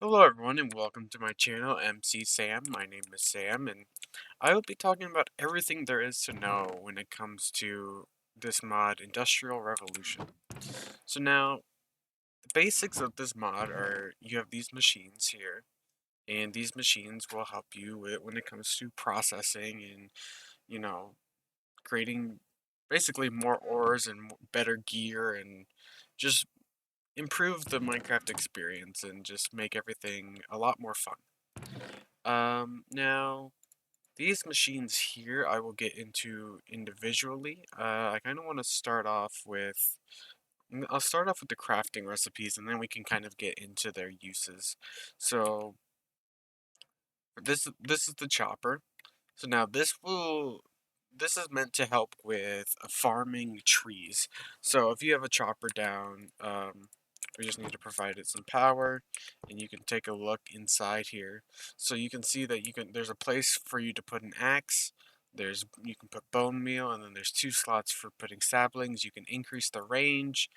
Hello everyone and welcome to my channel, MC Sam. My name is Sam and I will be talking about everything there is to know when it comes to this mod, Industrial Revolution. So now, the basics of this mod are you have these machines here, and these machines will help you when it comes to processing and, you know, creating basically more ores and better gear and just improve the Minecraft experience and just make everything a lot more fun. Now, these machines here I will get into individually. I kind of want to start off with, I'll start off with the crafting recipes and then we can kind of get into their uses. So, this is the chopper. So now this is meant to help with farming trees. So if you have a chopper down, we just need to provide it some power, and you can take a look inside here. So you can see that there's a place for you to put an axe. You can put bone meal, and then there's two slots for putting saplings. You can increase the range,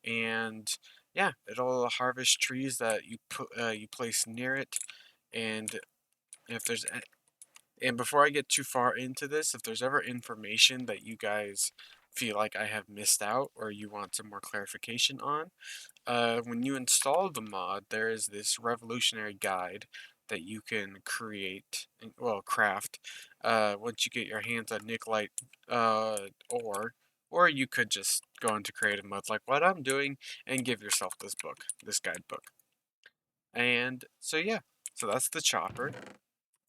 and yeah, it'll harvest trees that you place near it. And if there's and before I get too far into this, if there's ever information that you guys feel like I have missed out or you want some more clarification on, when you install the mod, there is this revolutionary guide that you can craft, once you get your hands on Nikolite ore, or you could just go into creative mode like what I'm doing and give yourself this guidebook. And so yeah, so that's the chopper.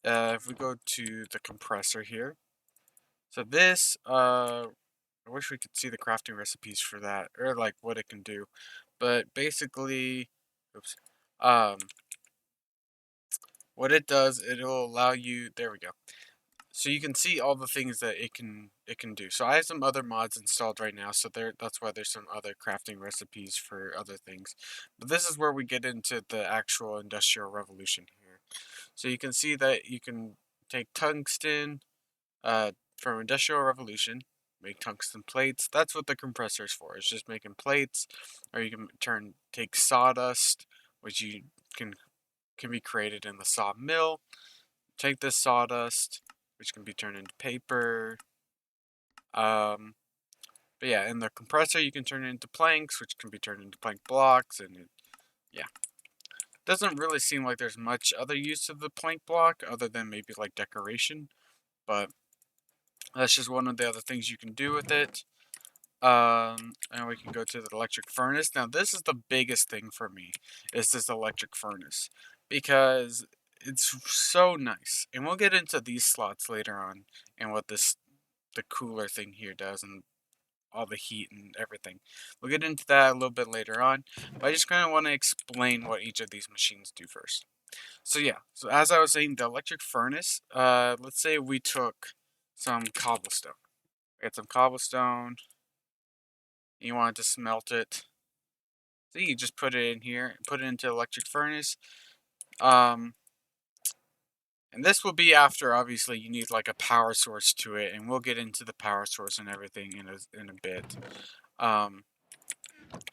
If we go to the compressor here, so this, I wish we could see the crafting recipes for that, or like what it can do. But basically, oops, um, what it does, it'll allow you, there we go. So you can see all the things that it can do. So I have some other mods installed right now, so that's why there's some other crafting recipes for other things. But this is where we get into the actual Industrial Revolution here. So you can see that you can take tungsten, uh, from Industrial Revolution, make tungsten plates. That's what the compressor is for. It's just making plates, or you can take sawdust, which you can can be created in the sawmill. Take this sawdust, which can be turned into paper. Um, but yeah, in the compressor you can turn it into planks, which can be turned into plank blocks, and yeah, doesn't really seem like there's much other use of the plank block other than maybe like decoration, but that's just one of the other things you can do with it. And we can go to the electric furnace. Now, this is the biggest thing for me, is this electric furnace, because it's so nice. And we'll get into these slots later on, and what the cooler thing here does, and all the heat and everything. We'll get into that a little bit later on, but I just kind of want to explain what each of these machines do first. So yeah, so as I was saying, the electric furnace, let's say we took some cobblestone. We had some cobblestone, you wanted to smelt it. So you just put it in here, put it into electric furnace. Um, and this will be after, obviously, you need like a power source to it, and we'll get into the power source and everything in a bit. Um,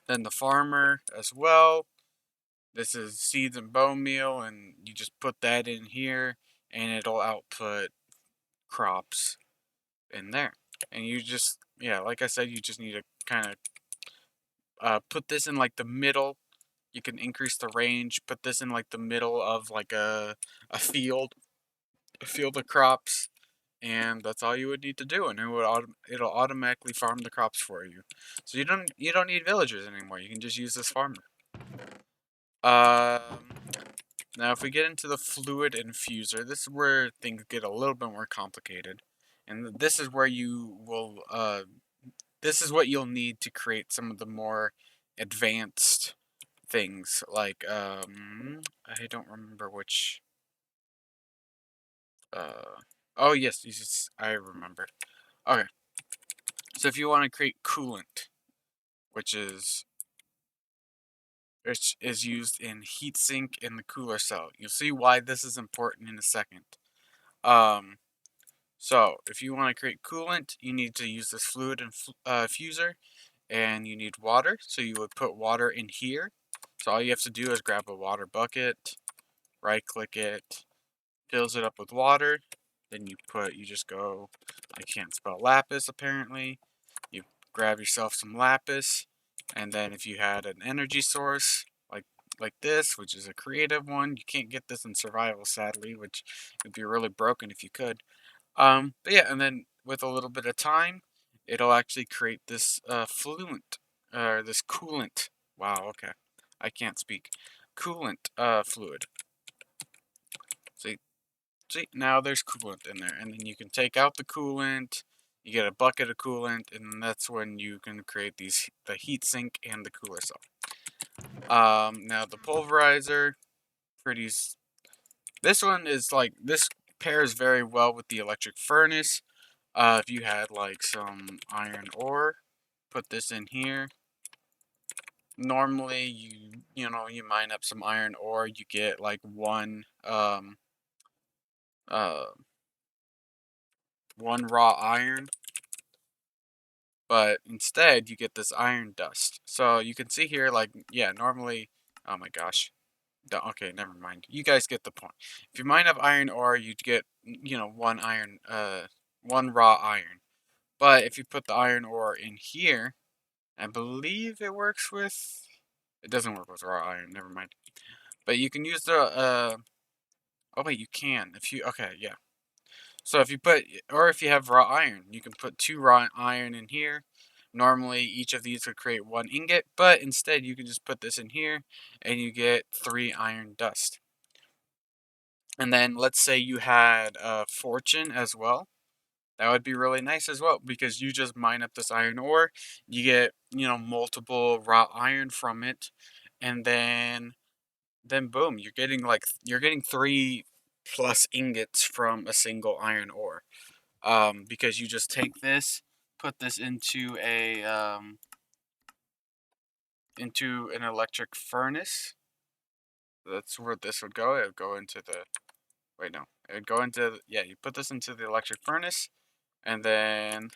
then the farmer as well. This is seeds and bone meal, and you just put that in here, and it'll output crops in there. And you just, yeah, like I said, you just need to kind of put this in like the middle. You can increase the range, put this in like the middle of like a field, a field of crops, and that's all you would need to do, and it'll automatically farm the crops for you. So you don't need villagers anymore. You can just use this farmer. Um, Now if we get into the fluid infuser, this is where things get a little bit more complicated, and this is where you will this is what you'll need to create some of the more advanced things like I don't remember which oh yes, I remember. Okay. So if you want to create coolant, which is used in heatsink in the cooler cell. You'll see why this is important in a second. Um so if you want to create coolant, you need to use this fluid infuser, and you need water. So you would put water in here. So all you have to do is grab a water bucket, right click it, fills it up with water. Then you just go, I can't spell lapis apparently. You grab yourself some lapis, and then if you had an energy source like this, which is a creative one, you can't get this in survival sadly, which would be really broken if you could. But yeah, and then with a little bit of time, it'll actually create this fluent, this coolant. Wow, okay, I can't speak. Coolant fluid. See, see, now there's coolant in there, and then you can take out the coolant. You get a bucket of coolant, and that's when you can create the heat sink and the cooler cell. Now the pulverizer, pretty. This one is like this pairs very well with the electric furnace. If you had like some iron ore, put this in here. Normally, you mine up some iron ore, you get like uh one raw iron, but instead you get this iron dust. So you can see here, like, yeah, normally, oh my gosh. Okay, never mind. You guys get the point. If you mine up iron ore, you'd get, one raw iron. But if you put the iron ore in here, I believe it works with, it doesn't work with raw iron, never mind. But you can use oh wait, you can. Okay, yeah. So if you have raw iron, you can put 2 raw iron in here. Normally, each of these would create 1 ingot, but instead you can just put this in here, and you get 3 iron dust. And then let's say you had fortune as well. That would be really nice as well because you just mine up this iron ore, you get, multiple raw iron from it, and then boom, you're getting 3+ ingots from a single iron ore. Because you just take this, put this into an electric furnace. That's where this would go. It would go into the wait no, it would go into yeah. You put this into the electric furnace, and then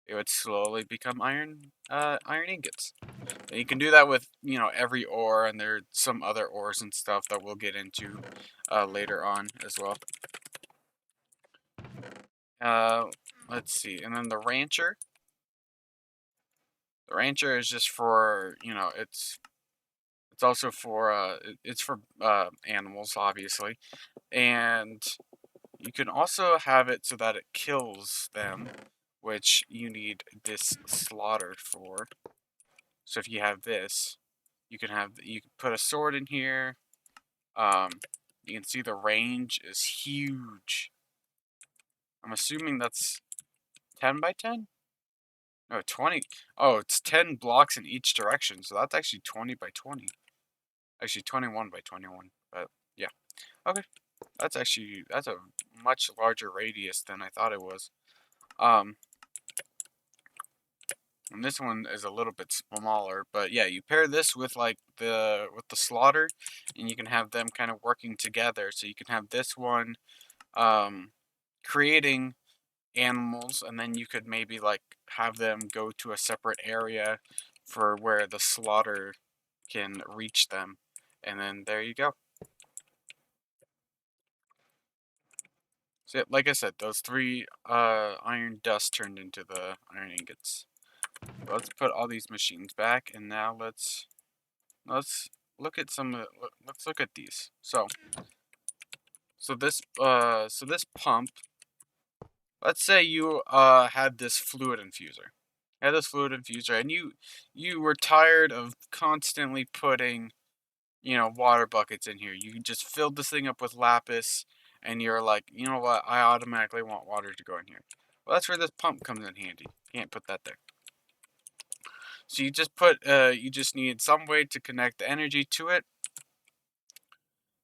it would slowly become iron ingots. And you can do that with every ore, and there's some other ores and stuff that we'll get into later on as well. Uh, let's see, and then the rancher. The rancher is just for it's also for it's for animals obviously, and you can also have it so that it kills them, which you need this slaughter for. So if you have this, you can put a sword in here. Um, you can see the range is huge. I'm assuming that's 10 by 10? No, 20. Oh, it's 10 blocks in each direction, so that's actually 20 by 20. Actually, 21 by 21. But yeah, okay. That's a much larger radius than I thought it was. Um, and this one is a little bit smaller, but yeah, you pair this with like the slaughter, and you can have them kind of working together. So you can have this one um creating animals, and then you could maybe like have them go to a separate area for where the slaughter can reach them, and then there you go. So like I said, those 3 iron dust turned into the iron ingots. Let's put all these machines back, and now let's look at let's look at these. So this pump. Let's say you had this fluid infuser. Had this fluid infuser, and you were tired of constantly putting water buckets in here. You just filled this thing up with lapis, and you're like, you know what? I automatically want water to go in here. Well, that's where this pump comes in handy. Can't put that there. So you just need some way to connect the energy to it.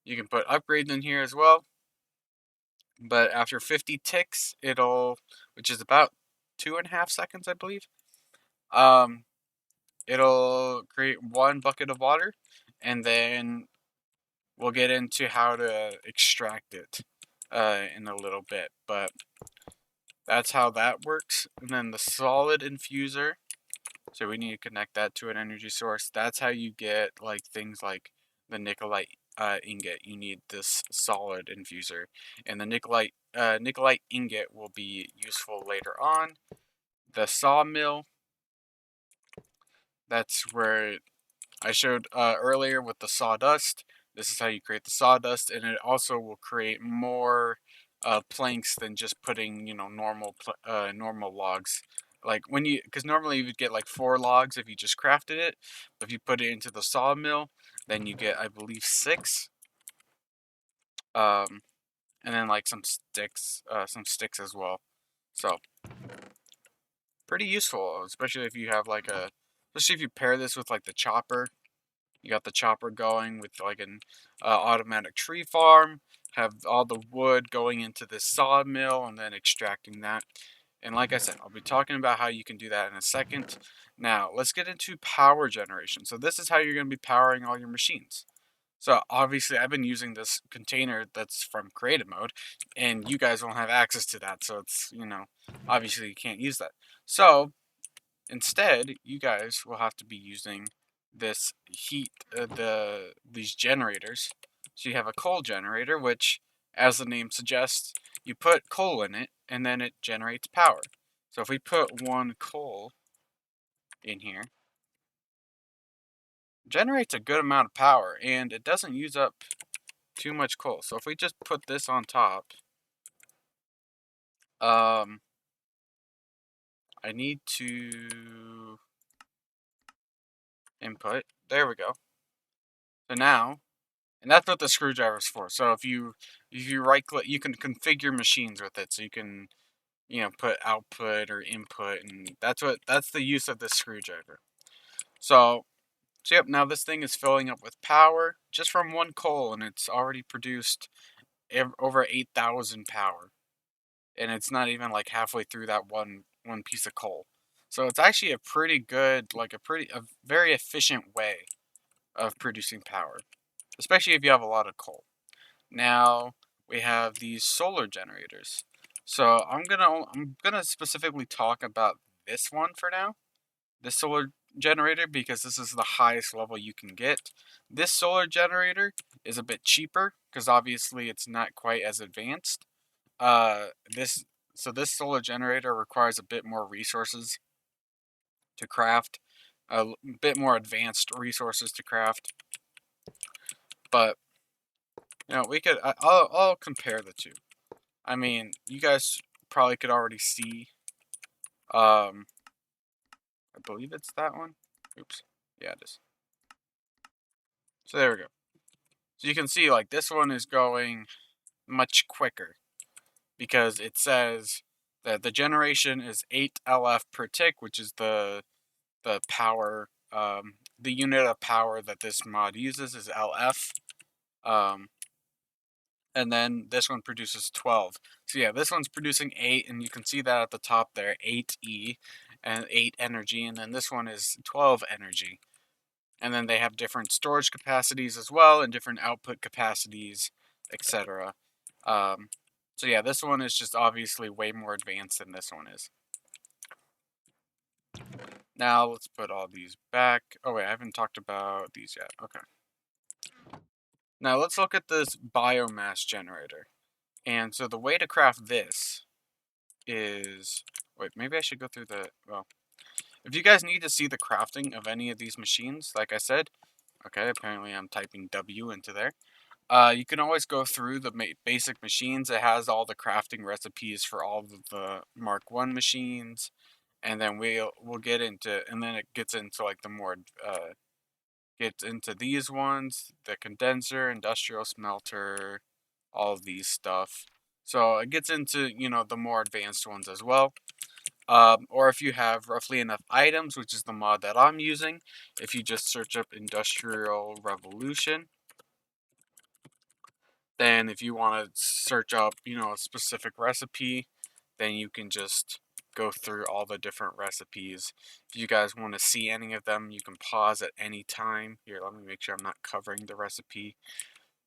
You can put upgrades in here as well. But after 50 ticks, which is about 2.5 seconds, I believe, um, it'll create 1 bucket of water, and then we'll get into how to extract it in a little bit. But that's how that works. And then the solid infuser. So we need to connect that to an energy source. That's how you get like things like the nickelite ingot, you need this solid infuser, and the nickelite ingot will be useful later on. The sawmill, that's where I showed earlier with the sawdust. This is how you create the sawdust, and it also will create more planks than just putting, normal logs. Like because normally you would get like 4 logs if you just crafted it. But if you put it into the sawmill, then you get, I believe, 6. Um, and then like some sticks as well. So pretty useful, especially if you have especially if you pair this with like the chopper. You got the chopper going with like an automatic tree farm, have all the wood going into this sawmill and then extracting that. And like I said, I'll be talking about how you can do that in a second. Now, let's get into power generation. So this is how you're going to be powering all your machines. So obviously I've been using this container that's from creative mode, and you guys won't have access to that. So it's, obviously you can't use that. So instead, you guys will have to be using this these generators. So you have a coal generator, which, as the name suggests, you put coal in it, and then it generates power. So if we put 1 coal in here, it generates a good amount of power, and it doesn't use up too much coal. So if we just put this on top, I need to input. There we go. So now, and that's what the screwdriver is for. So if you right click, you can configure machines with it. So you can, put output or input, and that's the use of this screwdriver. So yep, now this thing is filling up with power just from 1 coal, and it's already produced over 8,000 power, and it's not even like halfway through that one piece of coal. So it's actually a pretty good, a very efficient way of producing power, especially if you have a lot of coal. Now we have these solar generators. So I'm gonna specifically talk about this one for now. This solar generator, because this is the highest level you can get. This solar generator is a bit cheaper because obviously it's not quite as advanced. Uh, this this solar generator requires a bit more resources to craft, bit more advanced resources to craft. But I'll compare the two. I mean, you guys probably could already see. Um, I believe it's that one. Oops. Yeah, it is. So there we go. So you can see like this one is going much quicker because it says that the generation is 8 LF per tick, which is the power, the unit of power that this mod uses is LF. Um, and then this one produces 12. So yeah, this one's producing 8, and you can see that at the top there, 8E and 8 energy, and then this one is 12 energy. And then they have different storage capacities as well, and different output capacities, etc. Um, so yeah, this one is just obviously way more advanced than this one is. Now let's put all these back. Oh wait, I haven't talked about these yet. Okay. Now let's look at this biomass generator. And so the way to craft this is, wait, maybe I should go through well, if you guys need to see the crafting of any of these machines, like I said, okay, apparently I'm typing W into there. You can always go through the basic machines. It has all the crafting recipes for all of the Mark 1 machines, and then we'll get into, and then it gets into like the more gets into these ones, the condenser, industrial smelter, all of these stuff. So it gets into, the more advanced ones as well. Or if you have roughly enough items, which is the mod that I'm using, if you just search up Industrial Revolution, then if you want to search up, a specific recipe, then you can just go through all the different recipes. If you guys want to see any of them, you can pause at any time. Here, let me make sure I'm not covering the recipe,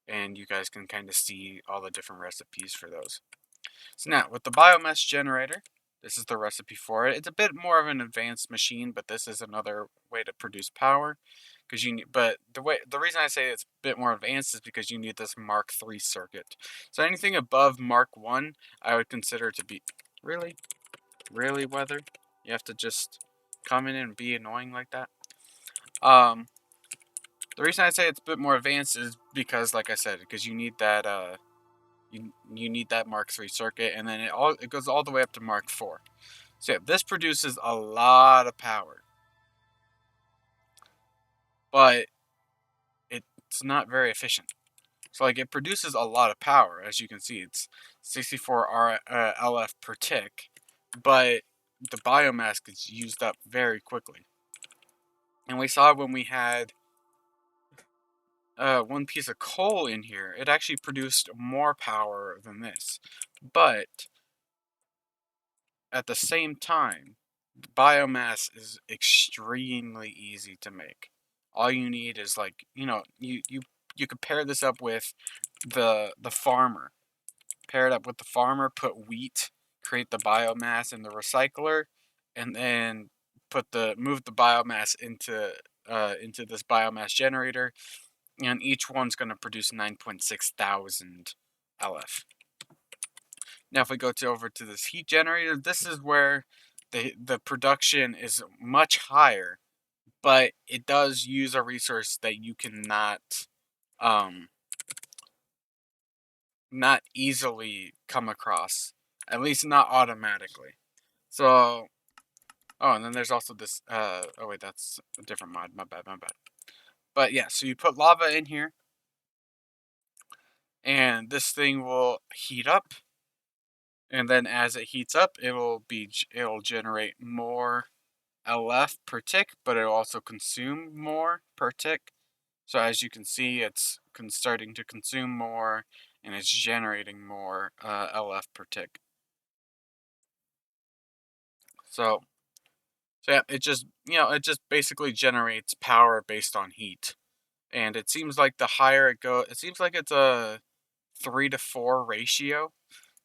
and you guys can kind of see all the different recipes for those. So now, with the biomass generator, This is the recipe for it. It's a bit more of an advanced machine, but this is another way to produce power. Because you need, but the reason I say it's a bit more advanced is because you need this Mark III circuit. So anything above Mark I, I would consider to be really, really weather. You have to just come in and be annoying like that. Um, the reason I say it's a bit more advanced is because, like I said, because you need that you need that Mark III circuit, and then it goes all the way up to Mark IV. So yeah, this produces a lot of power, but it's not very efficient. So like it produces a lot of power, as you can see, it's 64 LF per tick, but the biomass gets used up very quickly. And we saw when we had one piece of coal in here, it actually produced more power than this. But at the same time, biomass is extremely easy to make. All you need is like, you could pair this up with the farmer. Pair it up with the farmer, put wheat, create the biomass in the recycler, and then move the biomass into this biomass generator, and each one's going to produce 9.6 thousand LF. Now, if we go over to this heat generator, this is where the production is much higher, but it does use a resource that you cannot um, not easily come across, at least not automatically. So, oh, and then there's also this. Oh wait, that's a different mod. My bad, my bad. But yeah, so you put lava in here, and this thing will heat up, and then as it heats up, it'll generate more LF per tick, but it'll also consume more per tick. So as you can see, it's starting to consume more, and it's generating more LF per tick. So, yeah, it just basically generates power based on heat. And it seems like the higher it goes, it seems like it's a 3-to-4 ratio.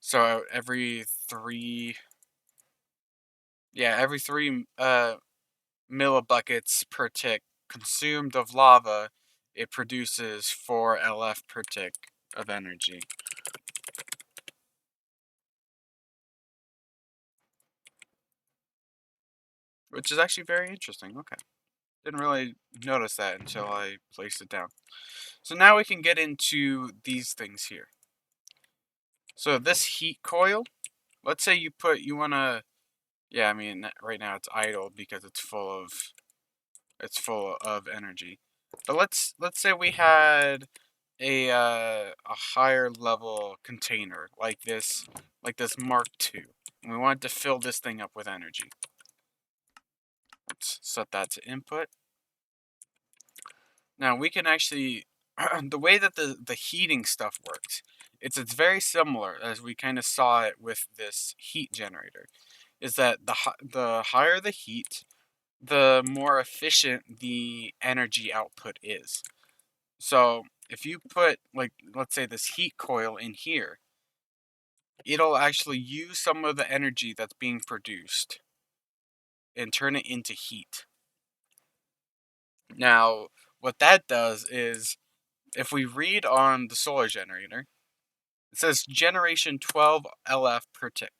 So every three millibuckets per tick consumed of lava, it produces 4 LF per tick of energy. Which is actually very interesting. Okay. Didn't really notice that until I placed it down. So now we can get into these things here. So this heat coil, let's say you wanna, yeah, I mean right now it's idle because it's full of energy. But let's say we had a higher level container like this Mark II, and we wanted to fill this thing up with energy. Let's set that to input. Now we can actually the way that the heating stuff works, it's very similar as we kind of saw it with this heat generator. Is that the higher the heat, the more efficient the energy output is. So if you put like let's say this heat coil in here, it'll actually use some of the energy that's being produced and turn it into heat. Now, what that does is if we read on the solar generator, it says generation 12 LF per tick.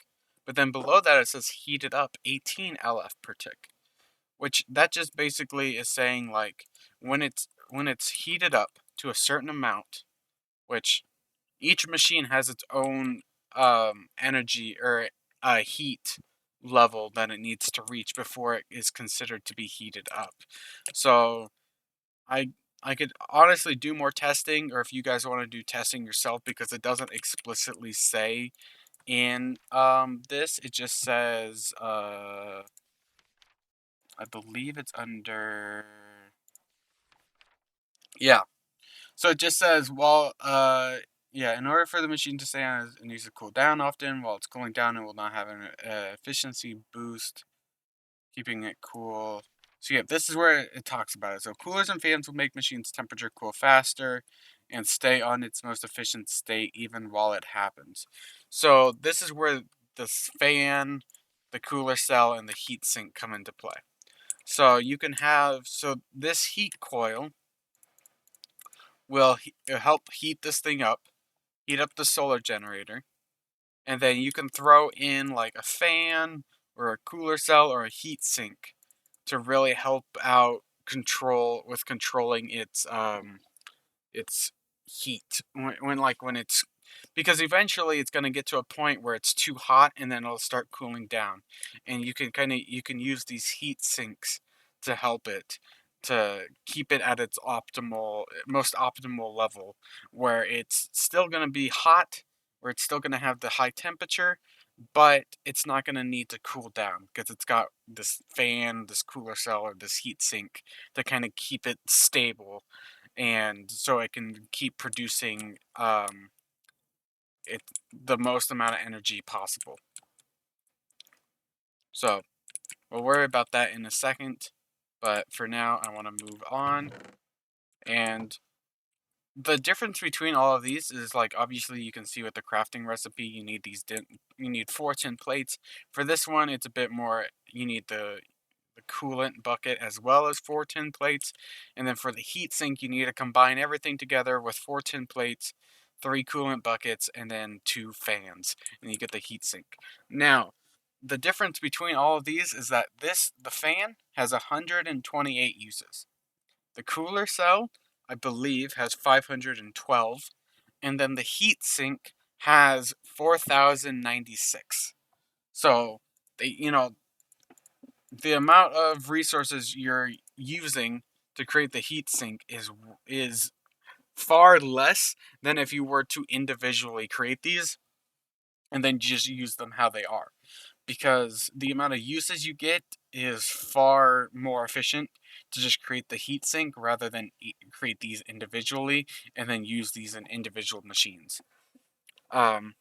But then below that it says heated up 18 LF per tick. Which that just basically is saying like when it's heated up to a certain amount, which each machine has its own energy or heat level that it needs to reach before it is considered to be heated up. So I I could honestly do more testing, or if you guys want to do testing yourself, because it doesn't explicitly say in this. It just says I believe it's under, yeah. So it just says yeah, in order for the machine to stay on, it needs to cool down often. While it's cooling down, it will not have an efficiency boost, keeping it cool. So yeah, this is where it talks about it. So coolers and fans will make machines temperature cool faster and stay on its most efficient state even while it happens. So this is where this fan, the cooler cell and the heat sink come into play. So you can have, so this heat coil will help heat this thing up, heat up the solar generator, and then you can throw in like a fan or a cooler cell or a heat sink to really help out controlling its heat when it's, because eventually it's going to get to a point where it's too hot and then it'll start cooling down, and you can use these heat sinks to help it, to keep it at its most optimal level, where it's still going to be hot, where it's still going to have the high temperature, but it's not going to need to cool down because it's got this fan, this cooler cell, or this heat sink to kind of keep it stable, and so it can keep producing it the most amount of energy possible. So we'll worry about that in a second, but for now I want to move on. And the difference between all of these is, like, obviously you can see with the crafting recipe you need you need 4 tin plates. For this one it's a bit more, you need the coolant bucket as well as 4 tin plates. And then for the heat sink, you need to combine everything together with 4 tin plates, 3 coolant buckets, and then 2 fans, and you get the heat sink. Now, the difference between all of these is that the fan has 128 uses. The cooler cell, I believe, has 512, and then the heat sink has 4096. So the amount of resources you're using to create the heatsink is far less than if you were to individually create these and then just use them how they are. Because the amount of uses you get is far more efficient to just create the heatsink rather than create these individually and then use these in individual machines. Um,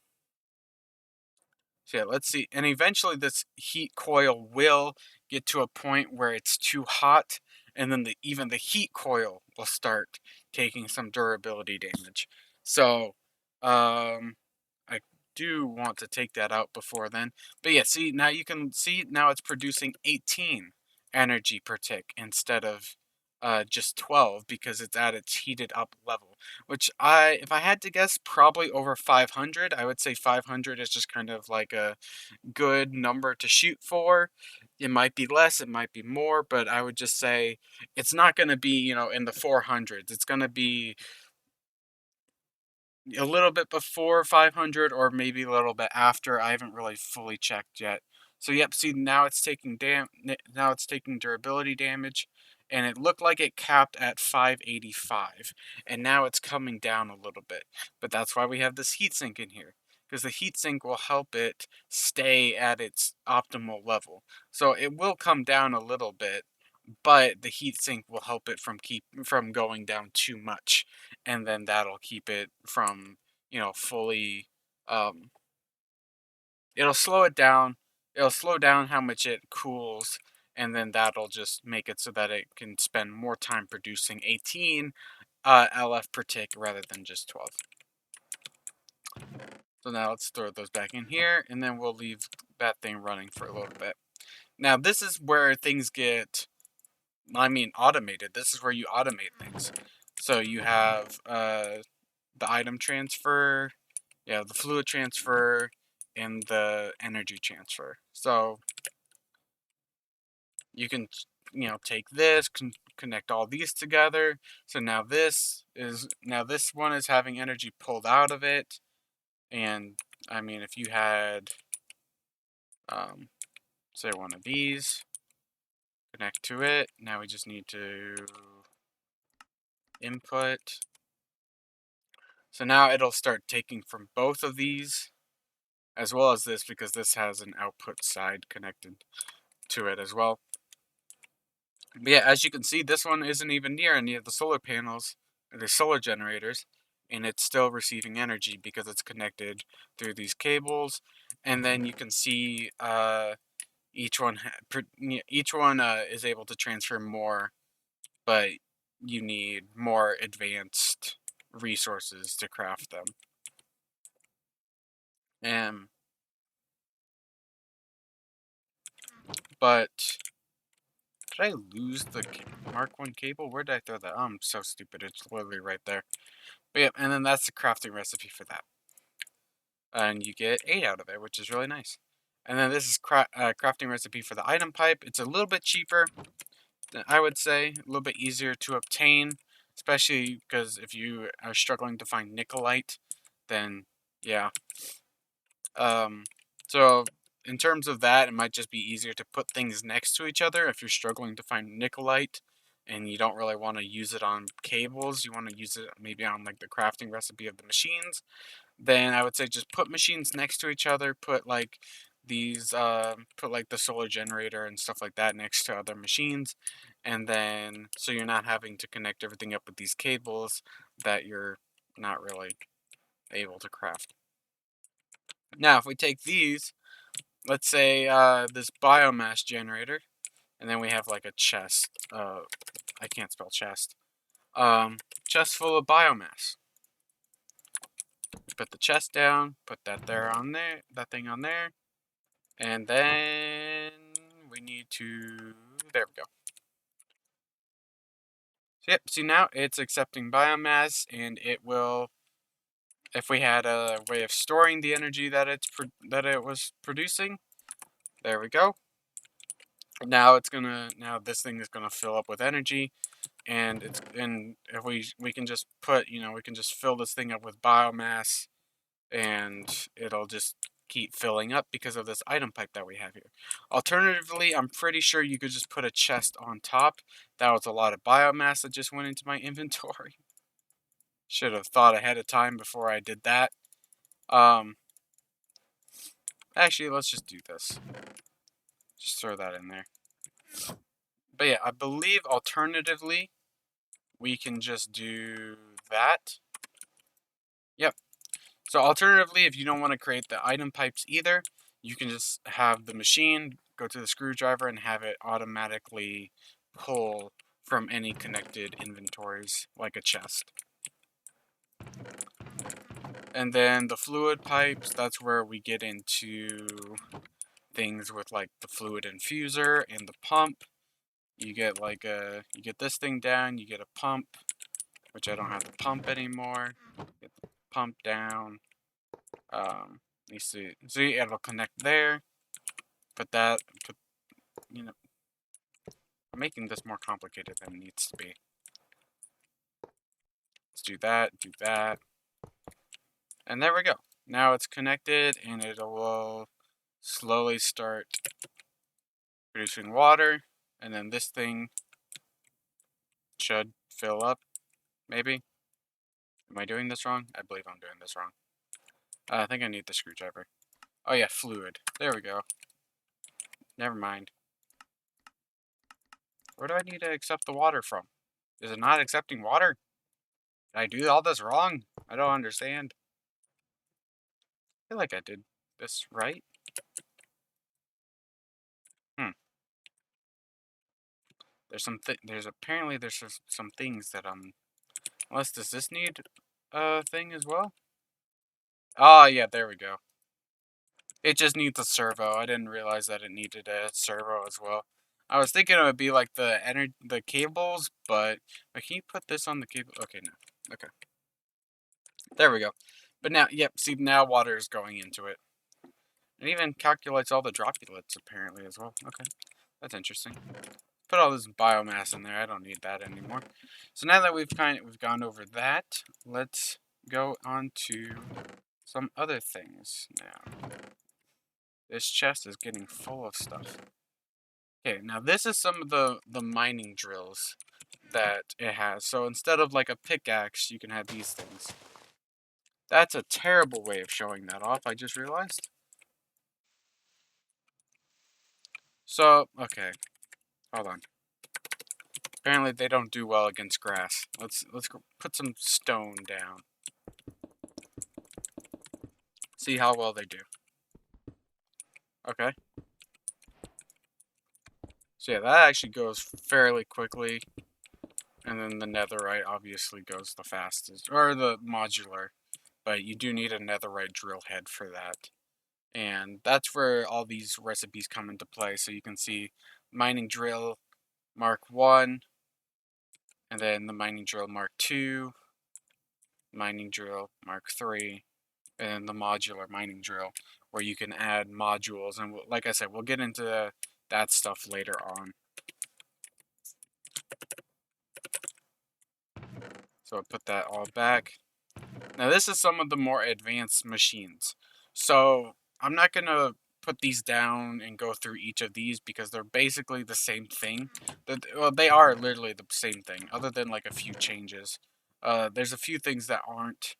So yeah, let's see. And eventually this heat coil will get to a point where it's too hot, and then even the heat coil will start taking some durability damage. So I do want to take that out before then. But yeah, see, now you can see now it's producing 18 energy per tick instead of just 12, because it's at its heated up level. Which, if I had to guess, probably over 500. I would say 500 is just kind of like a good number to shoot for. It might be less, it might be more, but I would just say it's not going to be, in the 400s. It's going to be a little bit before 500 or maybe a little bit after. I haven't really fully checked yet. So yep, see, now it's taking durability damage, and it looked like it capped at 585, and now it's coming down a little bit. But that's why we have this heatsink in here, because the heatsink will help it stay at its optimal level. So it will come down a little bit, but the heatsink will help it from going down too much, and then that'll keep it from, fully, um it'll slow it down. It'll slow down how much it cools, and then that'll just make it so that it can spend more time producing 18 LF per tick rather than just 12. So now let's throw those back in here, and then we'll leave that thing running for a little bit. Now this is where things get, automated. This is where you automate things. So you have the item transfer, the fluid transfer, and the energy transfer. So you can, take this, connect all these together. So now this one is having energy pulled out of it, and if you had, um, say, one of these, connect to it. Now we just need to input. So now it'll start taking from both of these as well as this, because this has an output side connected to it as well. But yeah, as you can see, this one isn't even near any of the solar panels or the solar generators, and it's still receiving energy because it's connected through these cables. And then you can see each one is able to transfer more, but you need more advanced resources to craft them. And But did I lose the Mark 1 cable? Where did I throw that? Oh, I'm so stupid. It's literally right there. But yeah, and then that's the crafting recipe for that. And you get 8 out of it, which is really nice. And then this is crafting recipe for the item pipe. It's a little bit cheaper, I would say, a little bit easier to obtain, especially because if you are struggling to find Nikolite, then yeah. Um, so in terms of that, it might just be easier to put things next to each other if you're struggling to find Nikolite and you don't really want to use it on cables. You want to use it maybe on like the crafting recipe of the machines. Then I would say just put machines next to each other. Put like put like the solar generator and stuff like that next to other machines, and then so you're not having to connect everything up with these cables that you're not really able to craft. Now, if we take these, let's say this biomass generator, and then we have like a chest. I can't spell chest. Chest full of biomass. Put the chest down. Put that there on there. That thing on there. And then we need to. There we go. So, yep. See now it's accepting biomass, and it will. If we had a way of storing the energy that it was producing, there we go. Now this thing is gonna fill up with energy, and if we can just put we can just fill this thing up with biomass, and it'll just keep filling up because of this item pipe that we have here. Alternatively, I'm pretty sure you could just put a chest on top. That was a lot of biomass that just went into my inventory. Should have thought ahead of time before I did that. Um, Actually, let's just do this. Just throw that in there. But yeah, I believe alternatively, we can just do that. Yep. So alternatively, if you don't want to create the item pipes either, you can just have the machine go to the screwdriver and have it automatically pull from any connected inventories, like a chest. And then the fluid pipes, that's where we get into things with like the fluid infuser and the pump. You get you get this thing down, you get a pump, which I don't have the pump anymore. Get the pump down. You see, it'll connect there. Put, you know, I'm making this more complicated than it needs to be. Let's do that, and there we go. Now it's connected, and it will slowly start producing water, and then this thing should fill up, maybe. Am I doing this wrong? I believe I'm doing this wrong. I think I need the screwdriver. Oh yeah, fluid. There we go. Never mind. Where do I need to accept the water from? Is it not accepting water? Did I do all this wrong? I don't understand. I feel like I did this right. Hmm. There's some things that unless does this need a thing as well? Ah, yeah, there we go. It just needs a servo. I didn't realize that it needed a servo as well. I was thinking it would be like the cables, but can you put this on the cable? Okay, no. Okay. There we go. But now, yep, see now water is going into it. It even calculates all the droplets apparently as well. Okay. That's interesting. Put all this biomass in there. I don't need that anymore. So now that we've gone over that, let's go on to some other things now. This chest is getting full of stuff. Okay, now this is some of the mining drills that it has. So instead of like a pickaxe, you can have these things. That's a terrible way of showing that off, I just realized. So, okay, hold on. Apparently they don't do well against grass. Let's go put some stone down. See how well they do. Okay. So yeah, that actually goes fairly quickly. And then the netherite obviously goes the fastest. Or the modular. But you do need a netherite drill head for that. And that's where all these recipes come into play. So you can see mining drill Mark 1, and then the mining drill Mark 2, mining drill Mark 3, and the modular mining drill, where you can add modules. And like I said, we'll get into that stuff later on. So I'll put that all back. Now this is some of the more advanced machines. So I'm not going to put these down and go through each of these because they're basically the same thing. Well, they are literally the same thing, other than like a few changes. There's a few things that aren't,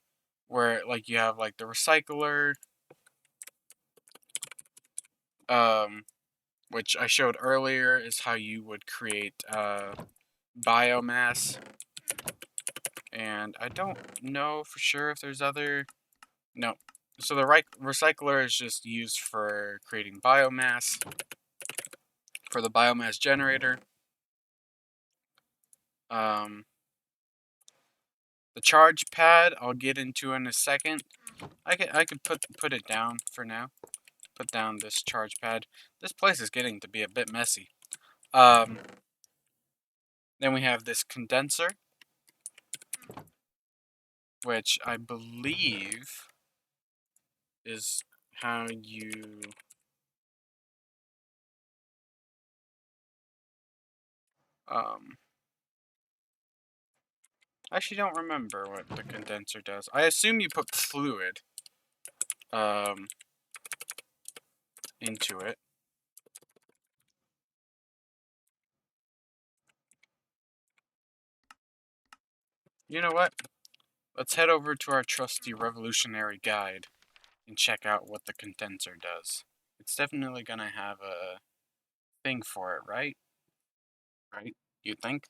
where like you have like the recycler, which I showed earlier is how you would create biomass. And I don't know for sure if there's other. No. So the recycler is just used for creating biomass for the biomass generator. Um, the charge pad I'll get into in a second. I could put it down for now. Put down this charge pad. This place is getting to be a bit messy. Then we have this condenser, which I believe is how you I actually don't remember what the condenser does. I assume you put fluid into it. You know what? Let's head over to our trusty revolutionary guide and check out what the condenser does. It's definitely gonna have a thing for it, right? Right? You think?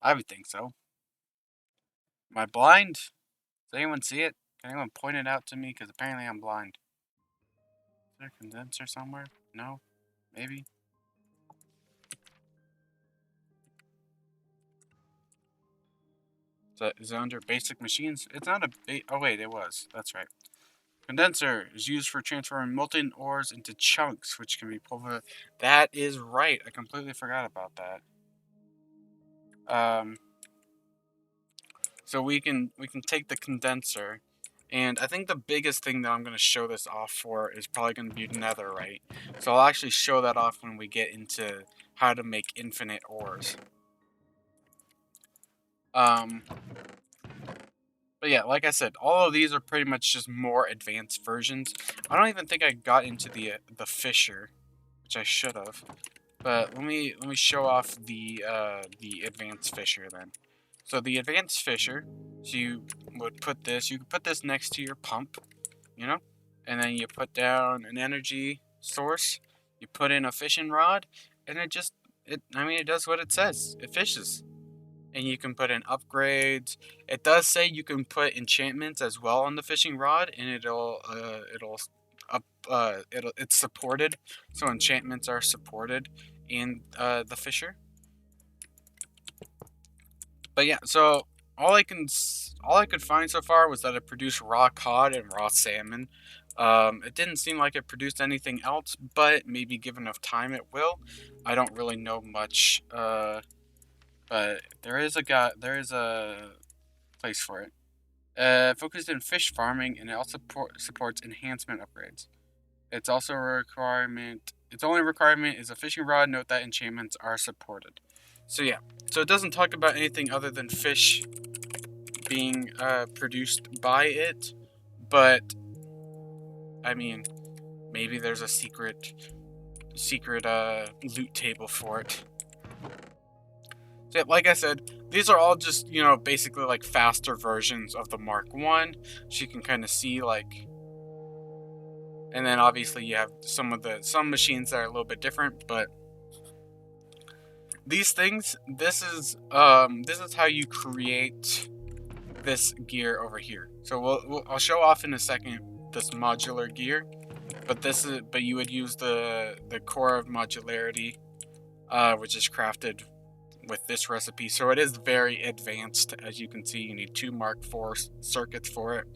I would think so. Am I blind? Does anyone see it? Can anyone point it out to me? Because apparently I'm blind. Is there a condenser somewhere? No? Maybe? Is it under basic machines? It's not a oh wait, it was. That's right. Condenser is used for transferring molten ores into chunks, which can be pulverized. That is right. I completely forgot about that. So we can take the condenser, and I think the biggest thing that I'm going to show this off for is probably going to be netherite. So I'll actually show that off when we get into how to make infinite ores. But yeah, like I said, all of these are pretty much just more advanced versions. I don't even think I got into the fisher, which I should have. But let me show off the advanced fisher then. So the advanced fisher, so you would put this. You could put this next to your pump, you know, and then you put down an energy source. You put in a fishing rod, and I mean, it does what it says. It fishes. And you can put in upgrades. It does say you can put enchantments as well on the fishing rod, and it's supported. So enchantments are supported in the fisher. But yeah, so all I could find so far was that it produced raw cod and raw salmon. It didn't seem like it produced anything else, but maybe given enough time it will. I don't really know much. But there is a place for it. Focused in fish farming, and it also supports enhancement upgrades. It's also a requirement. Its only requirement is a fishing rod. Note that enchantments are supported. So yeah, so it doesn't talk about anything other than fish being produced by it, but I mean, maybe there's a secret loot table for it. So, like I said, these are all just, basically like faster versions of the Mark 1. So you can kind of see like, and then obviously you have some machines that are a little bit different, but these things, this is how you create this gear over here. So I'll show off in a second this modular gear, but you would use the core of modularity, which is crafted with this recipe. So it is very advanced. As you can see, you need 2 Mark IV circuits for it.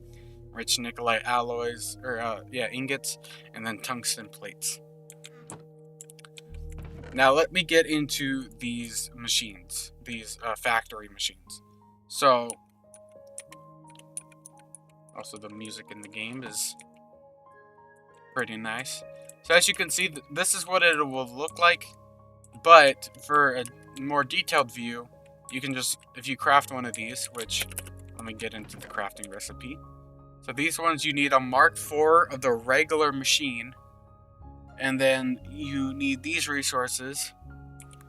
rich nicolite alloys, or yeah, ingots, and then tungsten plates. Now let me get into these machines, these factory machines. So, also the music in the game is pretty nice. So as you can see, this is what it will look like, but for a more detailed view, you can just, if you craft one of these, which, let me get into the crafting recipe. So these ones, you need a Mark IV of the regular machine, and then you need these resources,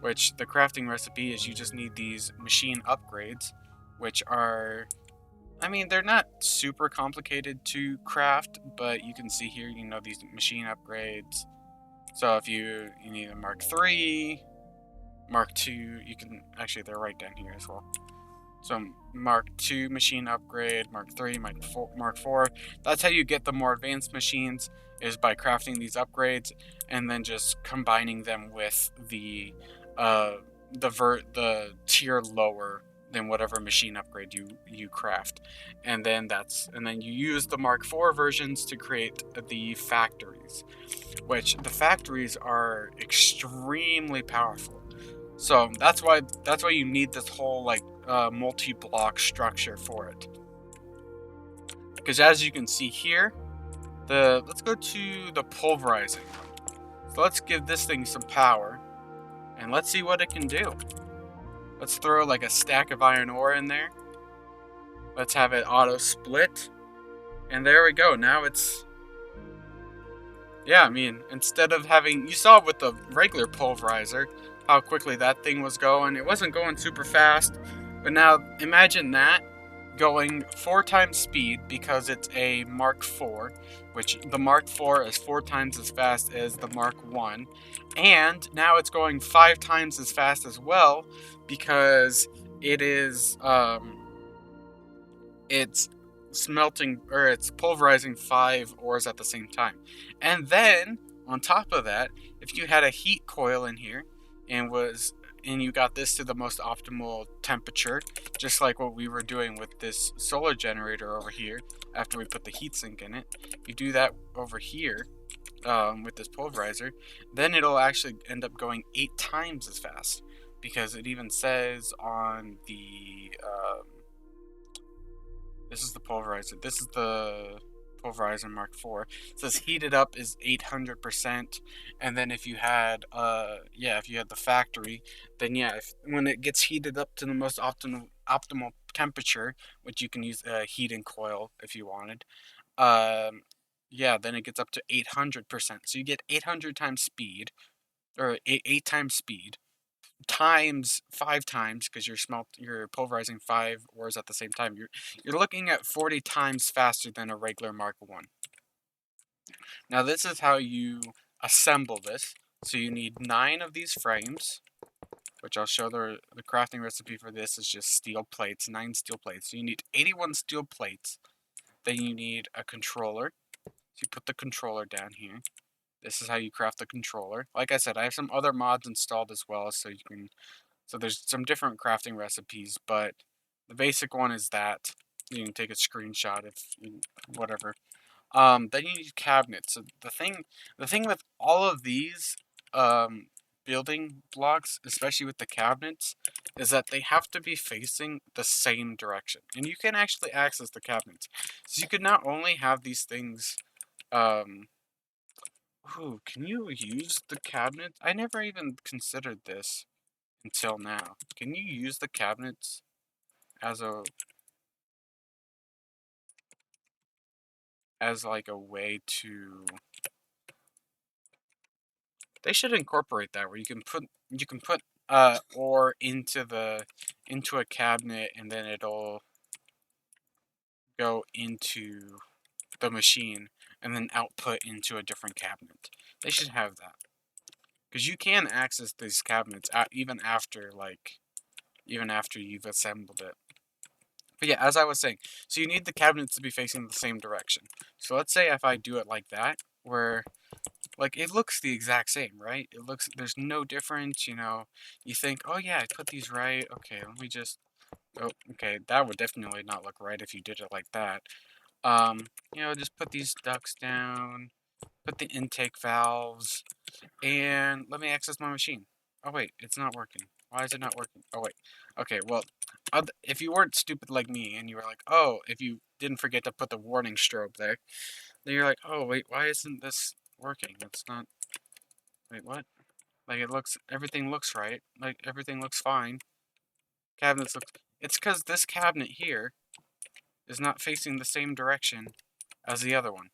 which the crafting recipe is you just need these machine upgrades, which are, I mean, they're not super complicated to craft, but you can see here, these machine upgrades. So if you need a Mark III, Mark II, you can, actually they're right down here as well. So Mark II machine upgrade, Mark III, Mark IV. That's how you get the more advanced machines, is by crafting these upgrades and then just combining them with the the tier lower than whatever machine upgrade you craft, and then you use the Mark IV versions to create the factories, which the factories are extremely powerful. So that's why you need this whole like multi-block structure for it. Because as you can see here, let's go to the pulverizing. So let's give this thing some power, and let's see what it can do. Let's throw like a stack of iron ore in there. Let's have it auto split, and there we go. Now it's, yeah, I mean, instead of having, you saw with the regular pulverizer how quickly that thing was going. It wasn't going super fast, but now imagine that going 4 times speed, because it's a Mark IV, which the Mark IV is 4 times as fast as the Mark I, and now it's going 5 times as fast as well, because it's smelting, or it's pulverizing 5 ores at the same time. And then on top of that, if you had a heat coil in here and you got this to the most optimal temperature, just like what we were doing with this solar generator over here after we put the heatsink in it, you do that over here with this pulverizer, then it'll actually end up going 8 times as fast, because it even says on the this is the pulverizer. This is the pulverizer Mark IV. It says heated up is 800%, and then if you had if you had the factory, then yeah, when it gets heated up to the most optimal temperature, which you can use a heating coil if you wanted, yeah, then it gets up to 800%. So you get 800 times speed, or eight times speed, times 5 times, because you're pulverizing 5 ores at the same time. You're looking at 40 times faster than a regular Mark I. Now this is how you assemble this. So you need 9 of these frames, which I'll show the crafting recipe for this is just steel plates, 9 steel plates. So you need 81 steel plates. Then you need a controller. So you put the controller down here. This is how you craft the controller. Like I said, I have some other mods installed as well, so there's some different crafting recipes, but the basic one is that. You can take a screenshot whatever. Then you need cabinets. So the thing with all of these building blocks, especially with the cabinets, is that they have to be facing the same direction, and you can actually access the cabinets. So you could not only have these things. Ooh, can you use the cabinet? I never even considered this until now. Can you use the cabinets as like a way to? They should incorporate that where you can put ore into a cabinet, and then it'll go into the machine and then output into a different cabinet. They should have that, because you can access these cabinets even after you've assembled it. But yeah, as I was saying, so you need the cabinets to be facing the same direction. So let's say if I do it like that, where like it looks the exact same, right? There's no difference, You think, oh yeah, I put these right. Okay, let me just, oh, okay, that would definitely not look right if you did it like that. Just put these ducts down, put the intake valves, and let me access my machine. Oh wait, it's not working. Why is it not working? Oh wait. Okay, well, if you weren't stupid like me and you were like, oh, if you didn't forget to put the warning strobe there, then you're like, oh wait, why isn't this working? It's not. Wait, what? Like everything looks right. Like everything looks fine. Cabinets look. It's because this cabinet here is not facing the same direction as the other one.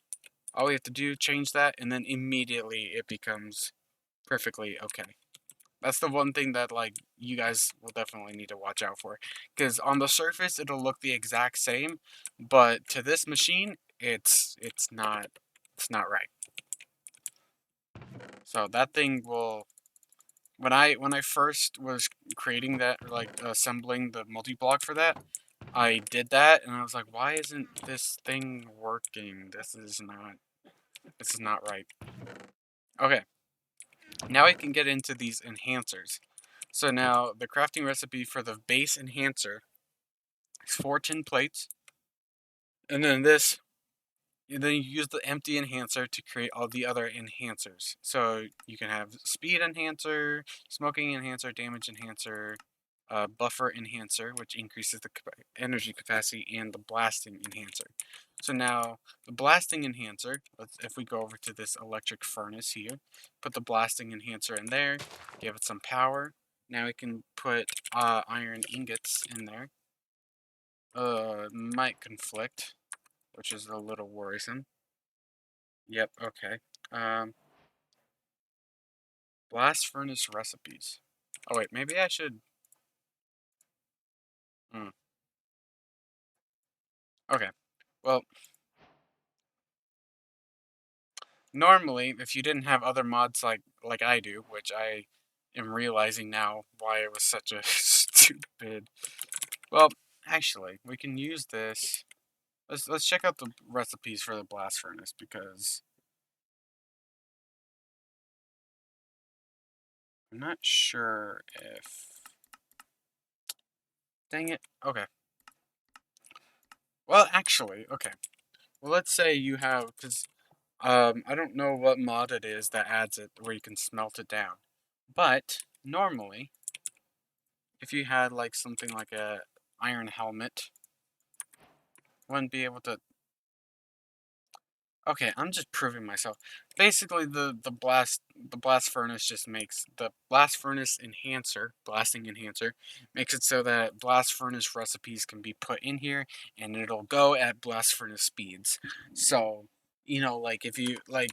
All we have to do, change that, and then immediately it becomes perfectly okay. That's the one thing that like you guys will definitely need to watch out for, because on the surface it'll look the exact same, but to this machine it's not right. So that thing will when I first was creating that, like assembling the multi-block for that, I did that and I was like, why isn't this thing working? This is not right. Okay, now I can get into these enhancers. So now the crafting recipe for the base enhancer is 4 tin plates, and then you use the empty enhancer to create all the other enhancers. So you can have speed enhancer, smoking enhancer, damage enhancer, buffer enhancer, which increases the energy capacity, and the blasting enhancer. So now the blasting enhancer, if we go over to this electric furnace here, put the blasting enhancer in there, give it some power. Now we can put iron ingots in there. Might conflict, which is a little worrisome. Yep, okay. Um, blast furnace recipes. Oh wait, maybe I should. Hmm. Okay. Well, normally, if you didn't have other mods like I do, which I am realizing now why it was such a stupid. Well, actually, we can use this. Let's check out the recipes for the blast furnace because I'm not sure if. Dang it. Okay. Well, actually, okay. Well, let's say you have because I don't know what mod it is that adds it where you can smelt it down, but normally, if you had like something like a iron helmet, wouldn't be able to. Okay, I'm just proving myself. Basically, the blast furnace just makes the blast furnace enhancer, blasting enhancer, makes it so that blast furnace recipes can be put in here, and it'll go at blast furnace speeds. So, like if you like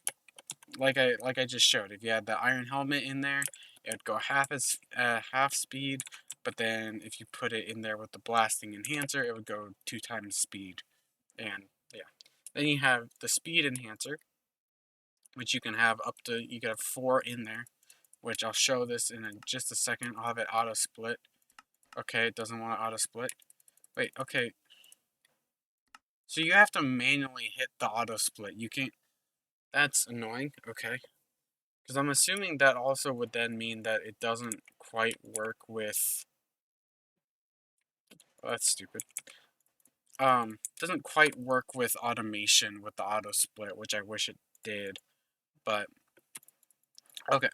I just showed, if you had the iron helmet in there, it would go half speed. But then if you put it in there with the blasting enhancer, it would go 2 times speed. And yeah, then you have the speed enhancer, which you can have 4 in there. Which I'll show this in just a second. I'll have it auto split. Okay, it doesn't want to auto split. Wait, okay. So you have to manually hit the auto split. You can't. That's annoying. Okay. Because I'm assuming that also would then mean that it doesn't quite work with. Oh, that's stupid. Doesn't quite work with automation with the auto split, which I wish it did. But okay,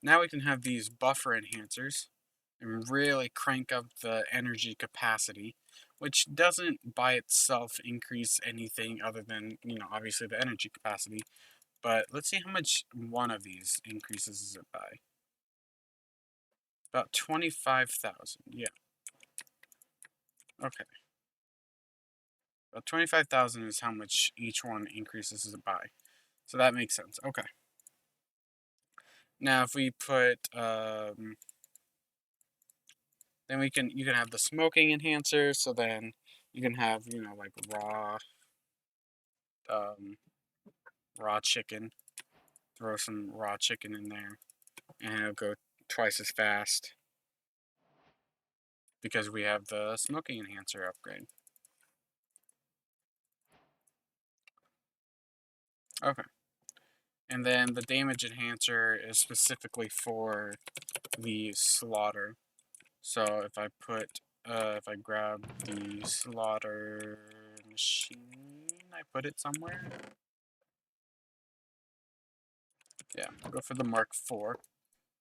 now we can have these buffer enhancers and really crank up the energy capacity, which doesn't by itself increase anything other than obviously the energy capacity. But let's see how much one of these increases it by. About 25,000. Yeah. Okay. About 25,000 is how much each one increases it by. So that makes sense. Okay. Now if we put then you can have the smoking enhancer, so then you can have, like um raw chicken. Throw some raw chicken in there and it'll go twice as fast because we have the smoking enhancer upgrade. Okay. And then the damage enhancer is specifically for the slaughter. So if I grab the slaughter machine, I put it somewhere? Yeah, go for the Mark IV.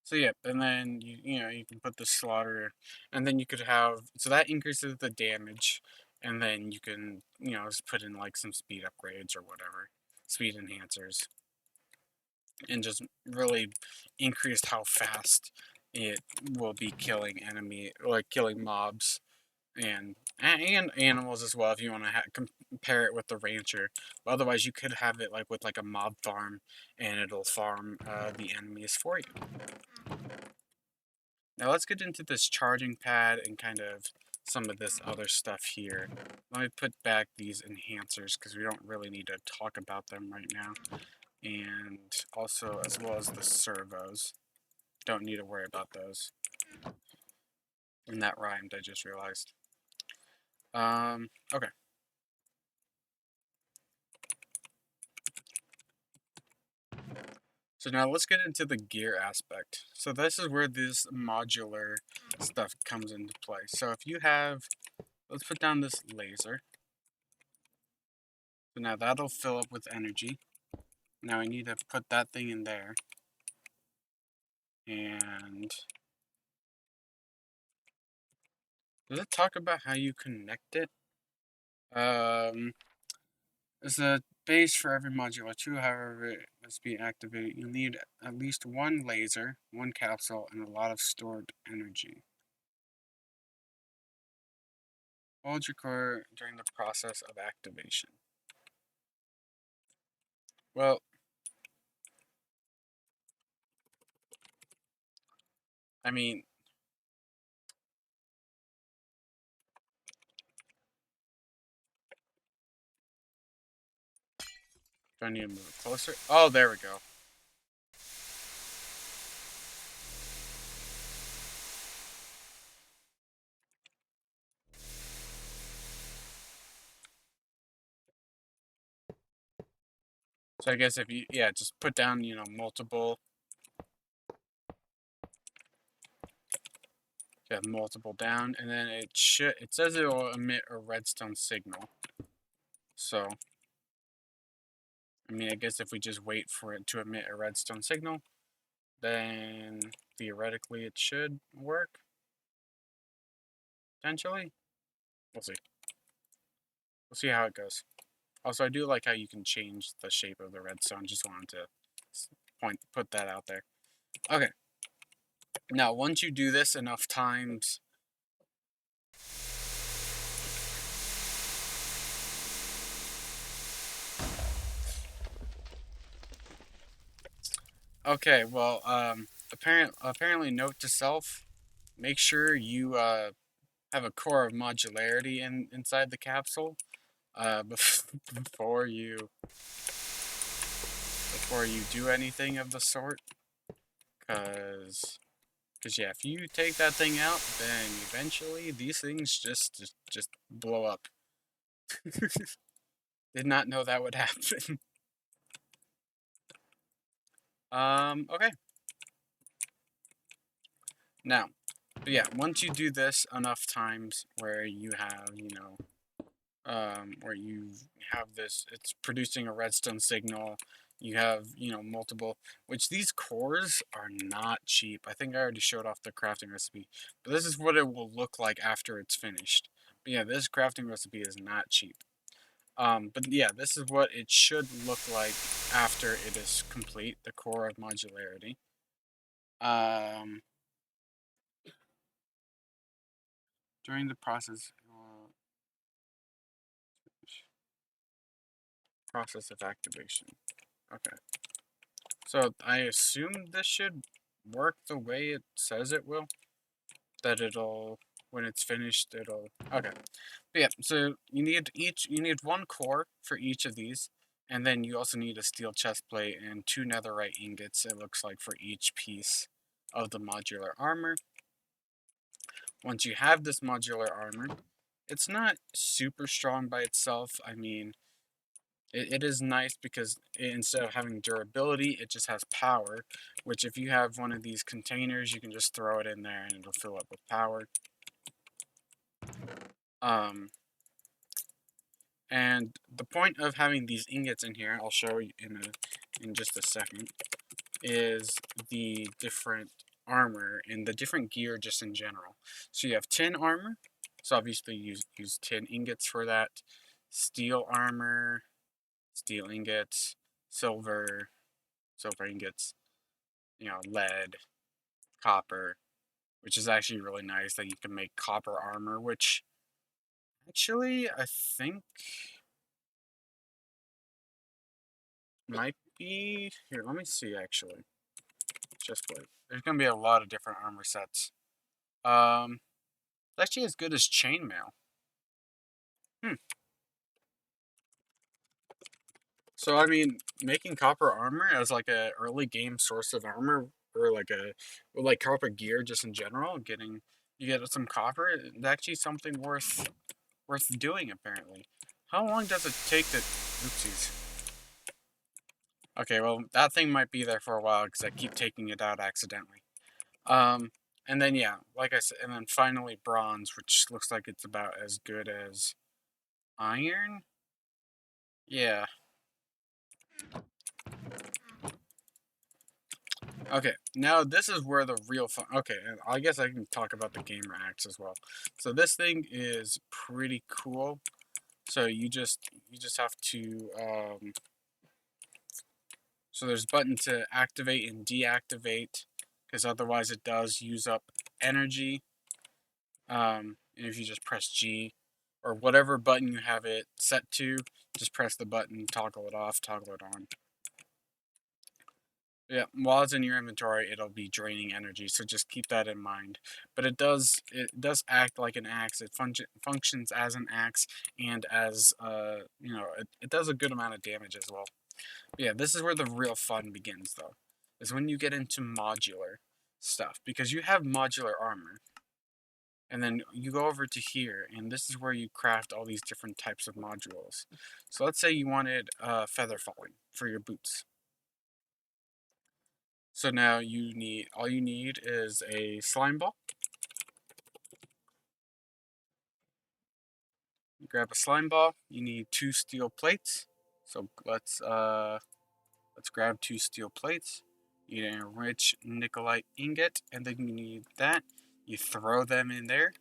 So yeah, and then you can put the slaughter, and then you could have so that increases the damage, and then you can just put in like some speed upgrades or whatever, speed enhancers, and just really increase how fast it will be killing killing mobs and animals as well if you want to compare it with the rancher. But otherwise, you could have it like with like a mob farm, and it'll farm the enemies for you. Now let's get into this charging pad and kind of some of this other stuff here. Let me put back these enhancers because we don't really need to talk about them right now. And also as well as the servos. Don't need to worry about those. And that rhymed, I just realized. Okay. So now let's get into the gear aspect. So this is where this modular stuff comes into play. So if you have, let's put down this laser. So now that'll fill up with energy. Now I need to put that thing in there. And does it talk about how you connect it? There's a base for every modular too, however it must be activated. You'll need at least one laser, one capsule, and a lot of stored energy. Hold your core during the process of activation. Well, I mean, do I need to move it closer? Oh, there we go. So I guess if you, yeah, just put down, multiple, multiple down, and then it says it will emit a redstone signal. So, I mean, I guess if we just wait for it to emit a redstone signal, then theoretically it should work. Potentially. We'll see. We'll see how it goes. Also, I do like how you can change the shape of the redstone. Just wanted to put that out there. Okay. Now, once you do this enough times, okay. Well, apparently, note to self: make sure you have a core of modularity inside the capsule before you do anything of the sort, because yeah, if you take that thing out, then eventually these things just blow up. Did not know that would happen. Okay. Now, but yeah, once you do this enough times where you have, where you have this, it's producing a redstone signal. You have, multiple, which these cores are not cheap. I think I already showed off the crafting recipe, but this is what it will look like after it's finished. But yeah, this crafting recipe is not cheap. But yeah, this is what it should look like after it is complete, the core of modularity. Um, During the process of activation. Okay. So I assume this should work the way it says it will. That when it's finished, okay. But yeah, so you need one core for each of these, and then you also need a steel chest plate and 2 netherite ingots, it looks like, for each piece of the modular armor. Once you have this modular armor, it's not super strong by itself. I mean, it is nice because instead of having durability, it just has power, which if you have one of these containers, you can just throw it in there and it'll fill up with power. Um, And the point of having these ingots in here, I'll show you in just a second, is the different armor and the different gear just in general. So you have tin armor, so obviously you use tin ingots for that. Steel armor, steel ingots, silver, silver ingots, lead, copper, which is actually really nice that you can make copper armor, which actually I think might be here. Let me see actually. Just wait. There's gonna be a lot of different armor sets. It's actually as good as chainmail. Hmm. So I mean, making copper armor as like a early game source of armor, or like copper gear just in general, you get some copper, it's actually something worth doing apparently. How long does it take to? Oopsies. Okay, well that thing might be there for a while because I keep taking it out accidentally. Um, and then yeah, like I said, and then finally bronze, which looks like it's about as good as iron. Yeah. Okay, now this is where the real fun. Okay, and I guess I can talk about the gamer axe as well. So this thing is pretty cool. So you just have to so there's a button to activate and deactivate, because otherwise it does use up energy. And if you just press G or whatever button you have it set to, just press the button, toggle it off, toggle it on. Yeah, while it's in your inventory, it'll be draining energy, so just keep that in mind. But it does act like an axe. It functions as an axe, and as it does a good amount of damage as well. But yeah, this is where the real fun begins, though, is when you get into modular stuff, because you have modular armor, and then you go over to here, and this is where you craft all these different types of modules. So let's say you wanted feather falling for your boots. So now all you need is a slime ball. You grab a slime ball. You need 2 steel plates. So let's grab 2 steel plates. You need an enriched nickelite ingot, and then you need that. You throw them in there,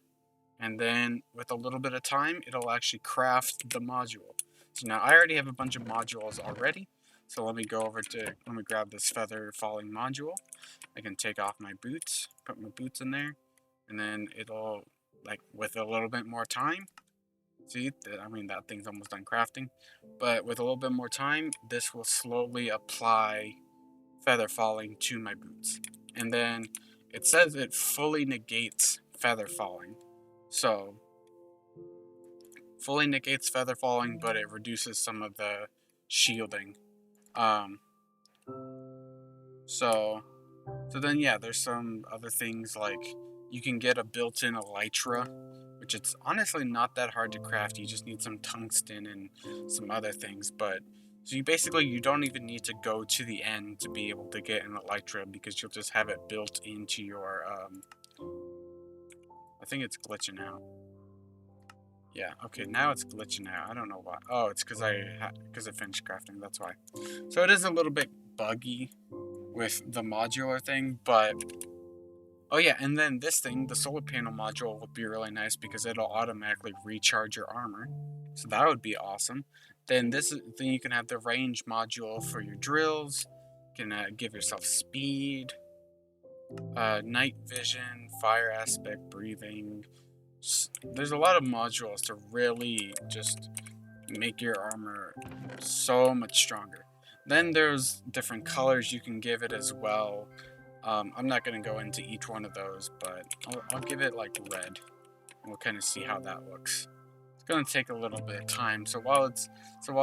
and then with a little bit of time, it'll actually craft the module. So now I already have a bunch of modules already. So let me grab this feather falling module. I can take off my boots, put my boots in there, and then it'll, like, with a little bit more time, see, I mean, that thing's almost done crafting, but with a little bit more time, this will slowly apply feather falling to my boots. And then it says it fully negates feather falling. So, fully negates feather falling, but it reduces some of the shielding. Um, so So then, yeah, there's some other things like you can get a built-in elytra, which it's honestly not that hard to craft. You just need some tungsten and some other things. But so you don't even need to go to the end to be able to get an elytra, because you'll just have it built into your. I think it's glitching out. Yeah. Okay. Now it's glitching out. I don't know why. Oh, it's because I finished crafting. That's why. So it is a little bit buggy with the modular thing, but oh yeah, and then this thing, the solar panel module, would be really nice because it'll automatically recharge your armor. So that would be awesome. Then you can have the range module for your drills. You can give yourself speed, night vision, fire aspect, breathing. There's a lot of modules to really just make your armor so much stronger. Then there's different colors you can give it as well. I'm not going to go into each one of those, but I'll give it like red, and we'll kind of see how that looks. It's going to take a little bit of time, so while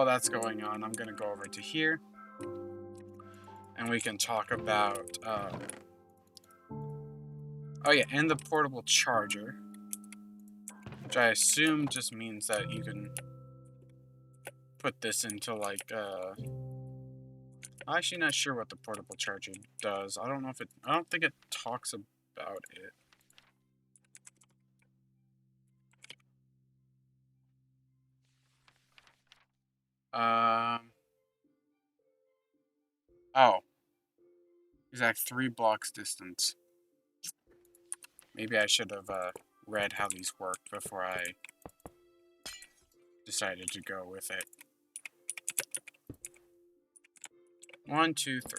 that's going on, I'm going to go over to here, and we can talk about oh yeah, and the portable charger, which I assume just means that you can put this into like I'm actually not sure what the portable charger does. I don't think it talks about it. Um. Oh, exact 3 blocks distance. Maybe I should have read how these work before I decided to go with it. 1, 2, 3.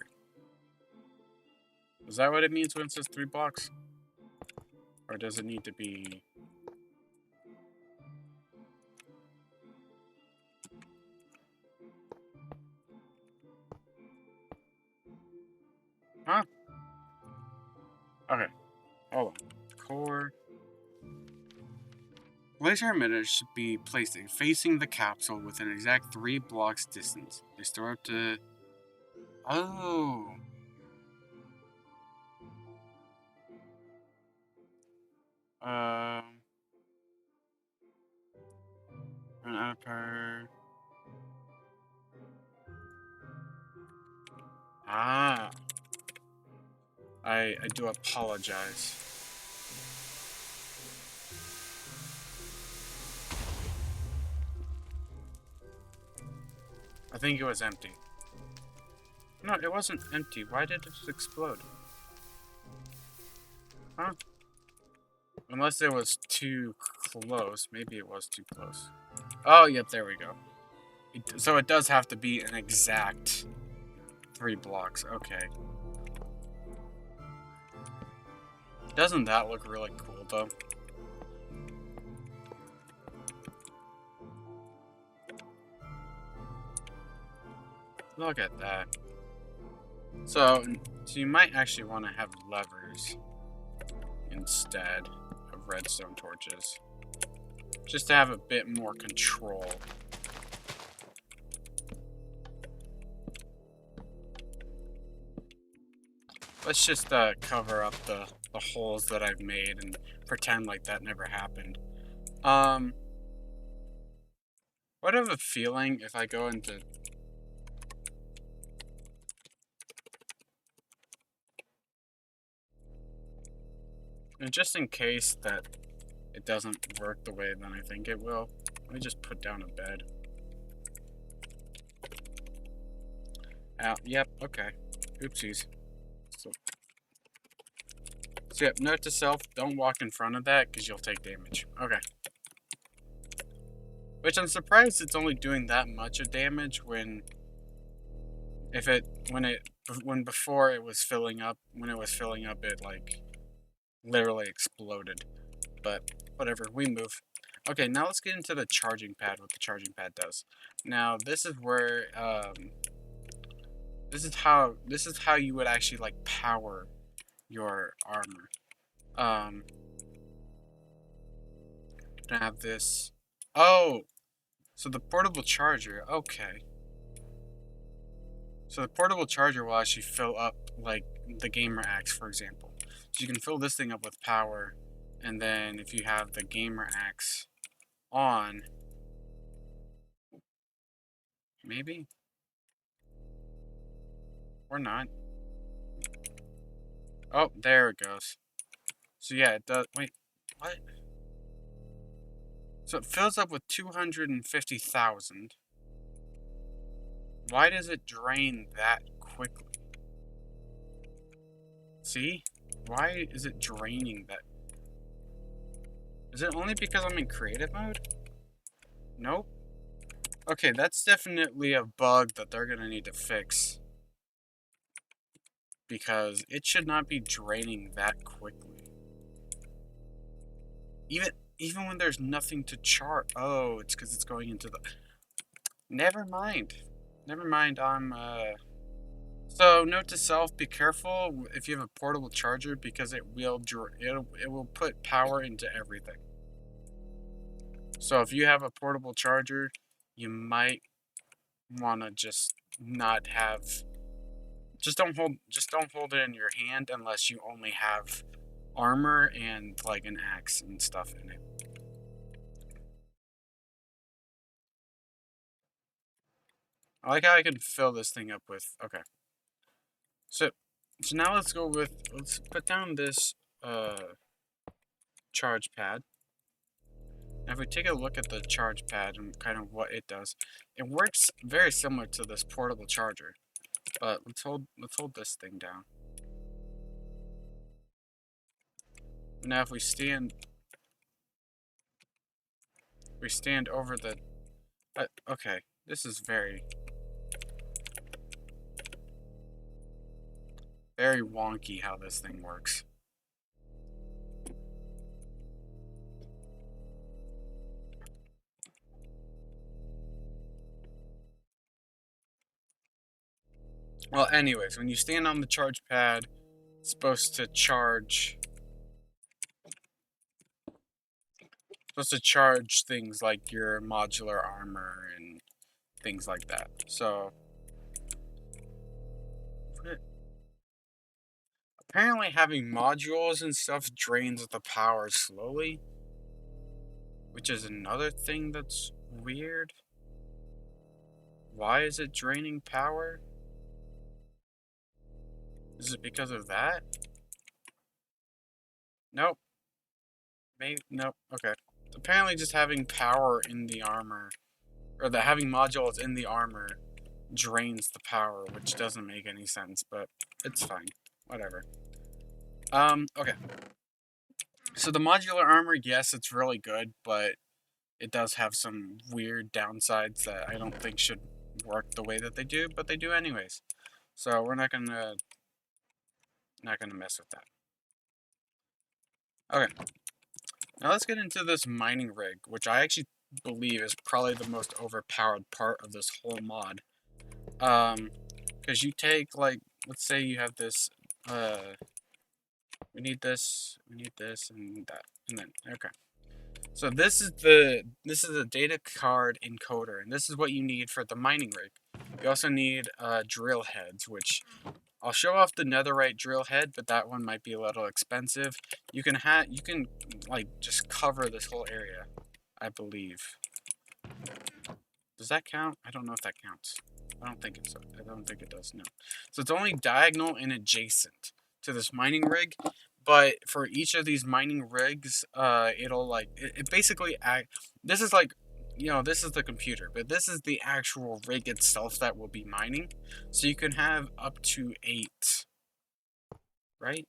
Is that what it means when it says 3 blocks? Or does it need to be... Huh? Okay, hold on. Core. Laser emitters should be placed facing the capsule within an exact 3 blocks distance. They store up to... Oh. Um... An upper... Ah. I do apologize. I think it was empty. No, it wasn't empty. Why did it explode? Huh? Unless it was too close. Maybe it was too close. Oh, yep, there we go. So it does have to be an exact 3 blocks. Okay. Doesn't that look really cool, though? Look at that. So you might actually want to have levers instead of redstone torches. Just to have a bit more control. Let's just cover up the holes that I've made and pretend like that never happened. What have a feeling if I go into... And just in case that it doesn't work the way that I think it will, let me just put down a bed. Yep, okay. Oopsies. So yep, note to self, don't walk in front of that because you'll take damage. Okay. Which I'm surprised it's only doing that much of damage when before it was filling up, it like literally exploded. But whatever, we move. Okay, now let's get into the charging pad, what the charging pad does. Now this is where this is how you would actually like power your armor. Gonna have this. Oh, so the portable charger. Okay. So the portable charger will actually fill up like the gamer axe, for example. So you can fill this thing up with power, and then if you have the gamer axe on, maybe or not. Oh, there it goes. So yeah, it does. Wait, what? So it fills up with 250,000. Why does it drain that quickly? See? Why is it draining that? Is it only because I'm in creative mode? Nope. Okay, that's definitely a bug that they're gonna need to fix. Because it should not be draining that quickly. Even when there's nothing to chart. Oh, it's because it's going into the... Never mind. Never mind, So, note to self, be careful if you have a portable charger because it will put power into everything. So if you have a portable charger, you might want to just not have... Just don't hold it in your hand unless you only have armor and like an axe and stuff in it. I like how I can fill this thing up with... Okay. So now let's put down this charge pad. Now, if we take a look at the charge pad and kind of what it does, it works very similar to this portable charger. But let's hold this thing down. Now, if we stand over the, okay, this is very, very wonky how this thing works. Well, anyways, when you stand on the charge pad, it's supposed to charge things like your modular armor and things like that. So apparently having modules and stuff drains the power slowly, which is another thing that's weird. Why is it draining power? Is it because of that? Nope. Maybe, nope. Okay. Apparently just having power in the armor, or that having modules in the armor drains the power, which doesn't make any sense, but it's fine. Whatever. Okay. So the modular armor, yes, it's really good, but it does have some weird downsides that I don't think should work the way that they do, but they do anyways. So we're not gonna mess with that. Okay. Now let's get into this mining rig, which I actually believe is probably the most overpowered part of this whole mod. Because you take, like, let's say you have this, we need this, and that, and then, okay. So this is the data card encoder, and this is what you need for the mining rig. You also need drill heads, which I'll show off the netherite drill head, but that one might be a little expensive. You can like just cover this whole area, I believe. Does that count? I don't know if that counts. I don't think it's. I don't think it does. No. So it's only diagonal and adjacent to this mining rig, but for each of these mining rigs, it'll like it basically act. This is like, this is the computer, but this is the actual rig itself that will be mining. So you can have up to 8, right?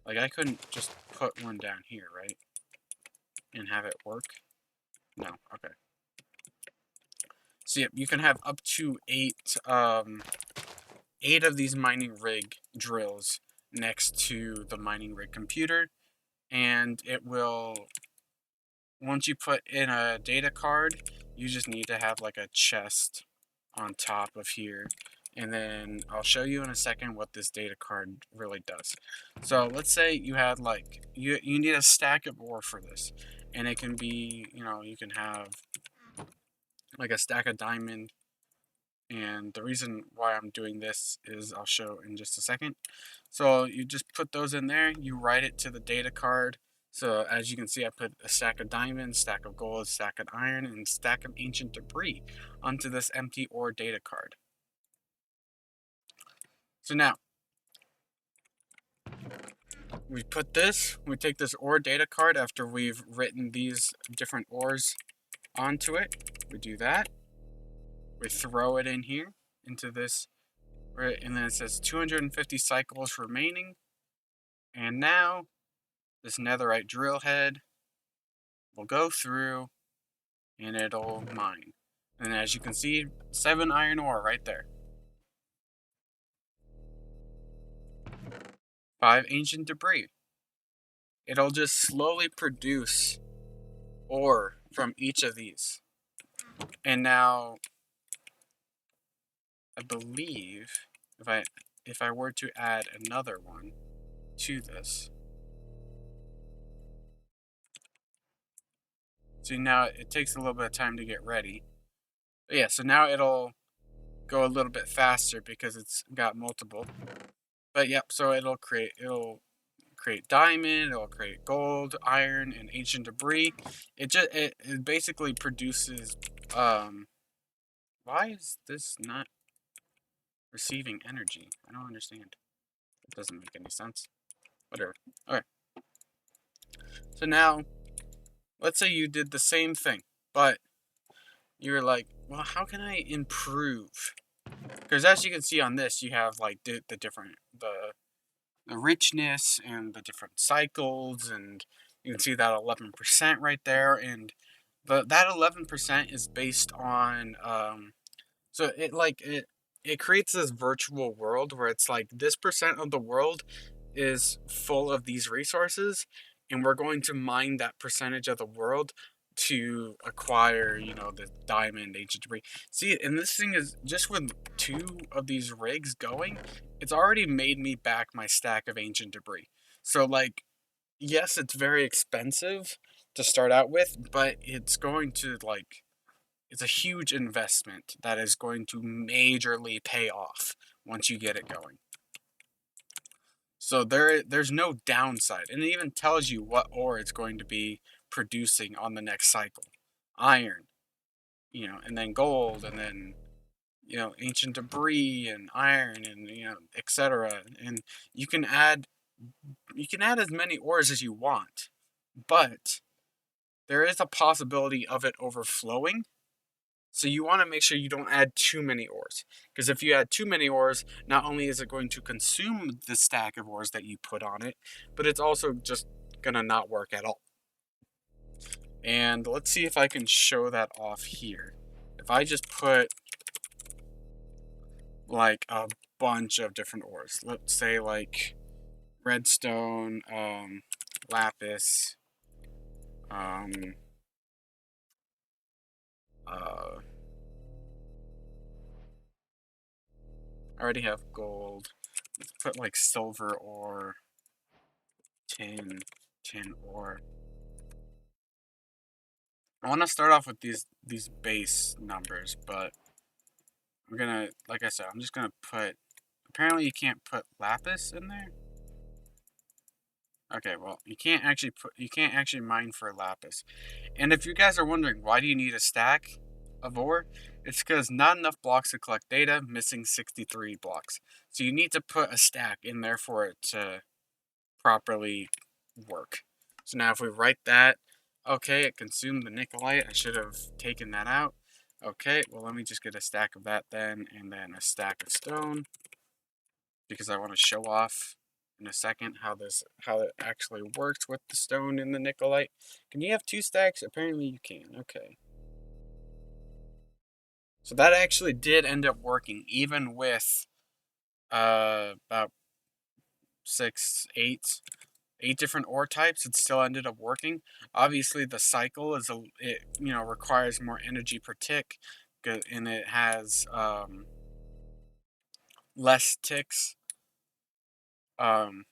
Like I couldn't just put one down here, right, and have it work. No. Okay. So yeah, you can have up to 8 of these mining rig drills next to the mining rig computer, and it will, once you put in a data card, you just need to have like a chest on top of here, and then I'll show you in a second what this data card really does. So let's say you had like you need a stack of ore for this, and it can be, you can have like a stack of diamond. And the reason why I'm doing this is I'll show in just a second. So you just put those in there, you write it to the data card. So as you can see, I put a stack of diamonds, stack of gold, stack of iron, and stack of ancient debris onto this empty ore data card. So now, we take this ore data card after we've written these different ores onto it. We do that. We throw it in here, into this, right, and then it says 250 cycles remaining. And now, this netherite drill head will go through and it'll mine. And as you can see, 7 iron ore right there. 5 ancient debris. It'll just slowly produce ore from each of these. And now, I believe if I were to add another one to this. See, now it takes a little bit of time to get ready. But yeah, so now it'll go a little bit faster because it's got multiple. But yep, so it'll create diamond, it'll create gold, iron, and ancient debris. It basically produces why is this not receiving energy? I don't understand. It doesn't make any sense. Whatever. Okay. So now let's say you did the same thing, but you're like, well, how can I improve? Because as you can see on this, you have like the different the richness and the different cycles, and you can see that 11% right there, and that 11% is based on so it creates this virtual world where it's like this percent of the world is full of these resources, and we're going to mine that percentage of the world to acquire, the diamond, ancient debris. See, and this thing is just with two of these rigs going, it's already made me back my stack of ancient debris. So, like, yes, it's very expensive to start out with, but it's going to, like, it's a huge investment that is going to majorly pay off once you get it going. So there's no downside, and it even tells you what ore it's going to be producing on the next cycle. Iron, and then gold, and then ancient debris and iron, and etc. And you can add you can add as many ores as you want, but there is a possibility of it overflowing. So you want to make sure you don't add too many ores, because if you add too many ores, not only is it going to consume the stack of ores that you put on it, but it's also just gonna not work at all. And let's see if I can show that off here. If I just put like a bunch of different ores, let's say like redstone, lapis, um, I already have gold. Let's put like silver ore, tin ore. I want to start off with these base numbers, but I'm gonna, like I said, I'm just gonna put. Apparently, you can't put lapis in there. Okay, well, you can't actually mine for lapis. And if you guys are wondering why do you need a stack of ore, it's because not enough blocks to collect data, missing 63 blocks. So you need to put a stack in there for it to properly work. So now if we write that, okay, it consumed the nickelite. I should have taken that out. Okay, well, let me just get a stack of that then, and then a stack of stone, because I want to show off in a second how it actually works with the stone and the nickelite. Can you have two stacks? Apparently you can. Okay. So that actually did end up working, even with about six, eight different ore types. It still ended up working. Obviously, the cycle requires more energy per tick, and it has less ticks. Um,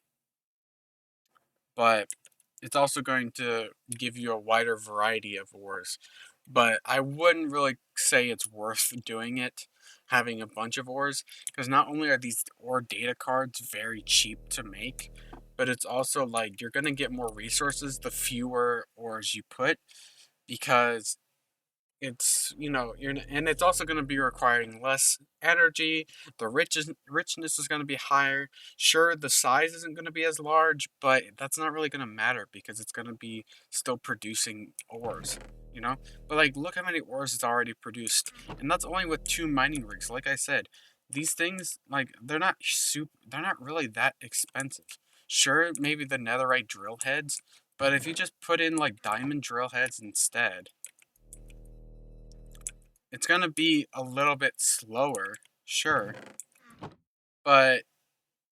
but it's also going to give you a wider variety of ores. But I wouldn't really say it's worth doing it, having a bunch of ores, because not only are these ore data cards very cheap to make, but it's also like you're going to get more resources the fewer ores you put, because and it's also going to be requiring less energy. The richness is going to be higher. Sure, the size isn't going to be as large, but that's not really going to matter because it's going to be still producing ores, but like, look how many ores it's already produced, and that's only with two mining rigs. Like I said, these things, like, they're not really that expensive. Sure, maybe the netherite drill heads, but if you just put in like diamond drill heads instead, it's going to be a little bit slower, sure, but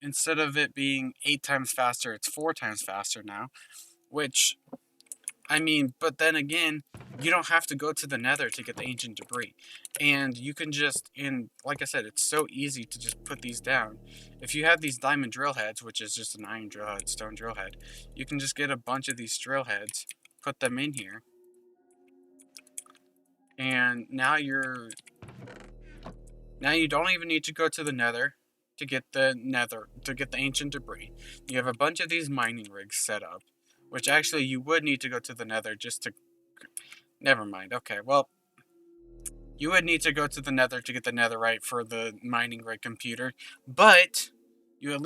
instead of it being 8 times faster, it's 4 times faster now, which, I mean, but then again, you don't have to go to the nether to get the ancient debris. And you can just, like I said, it's so easy to just put these down. If you have these diamond drill heads, which is just an iron drill head, stone drill head, you can just get a bunch of these drill heads, put them in here, and now you don't even need to go to the nether to get the ancient debris. You have a bunch of these mining rigs set up, which actually you would need to go to the nether just to. Never mind. Okay, well, you would need to go to the nether to get the netherite for the mining rig computer, but you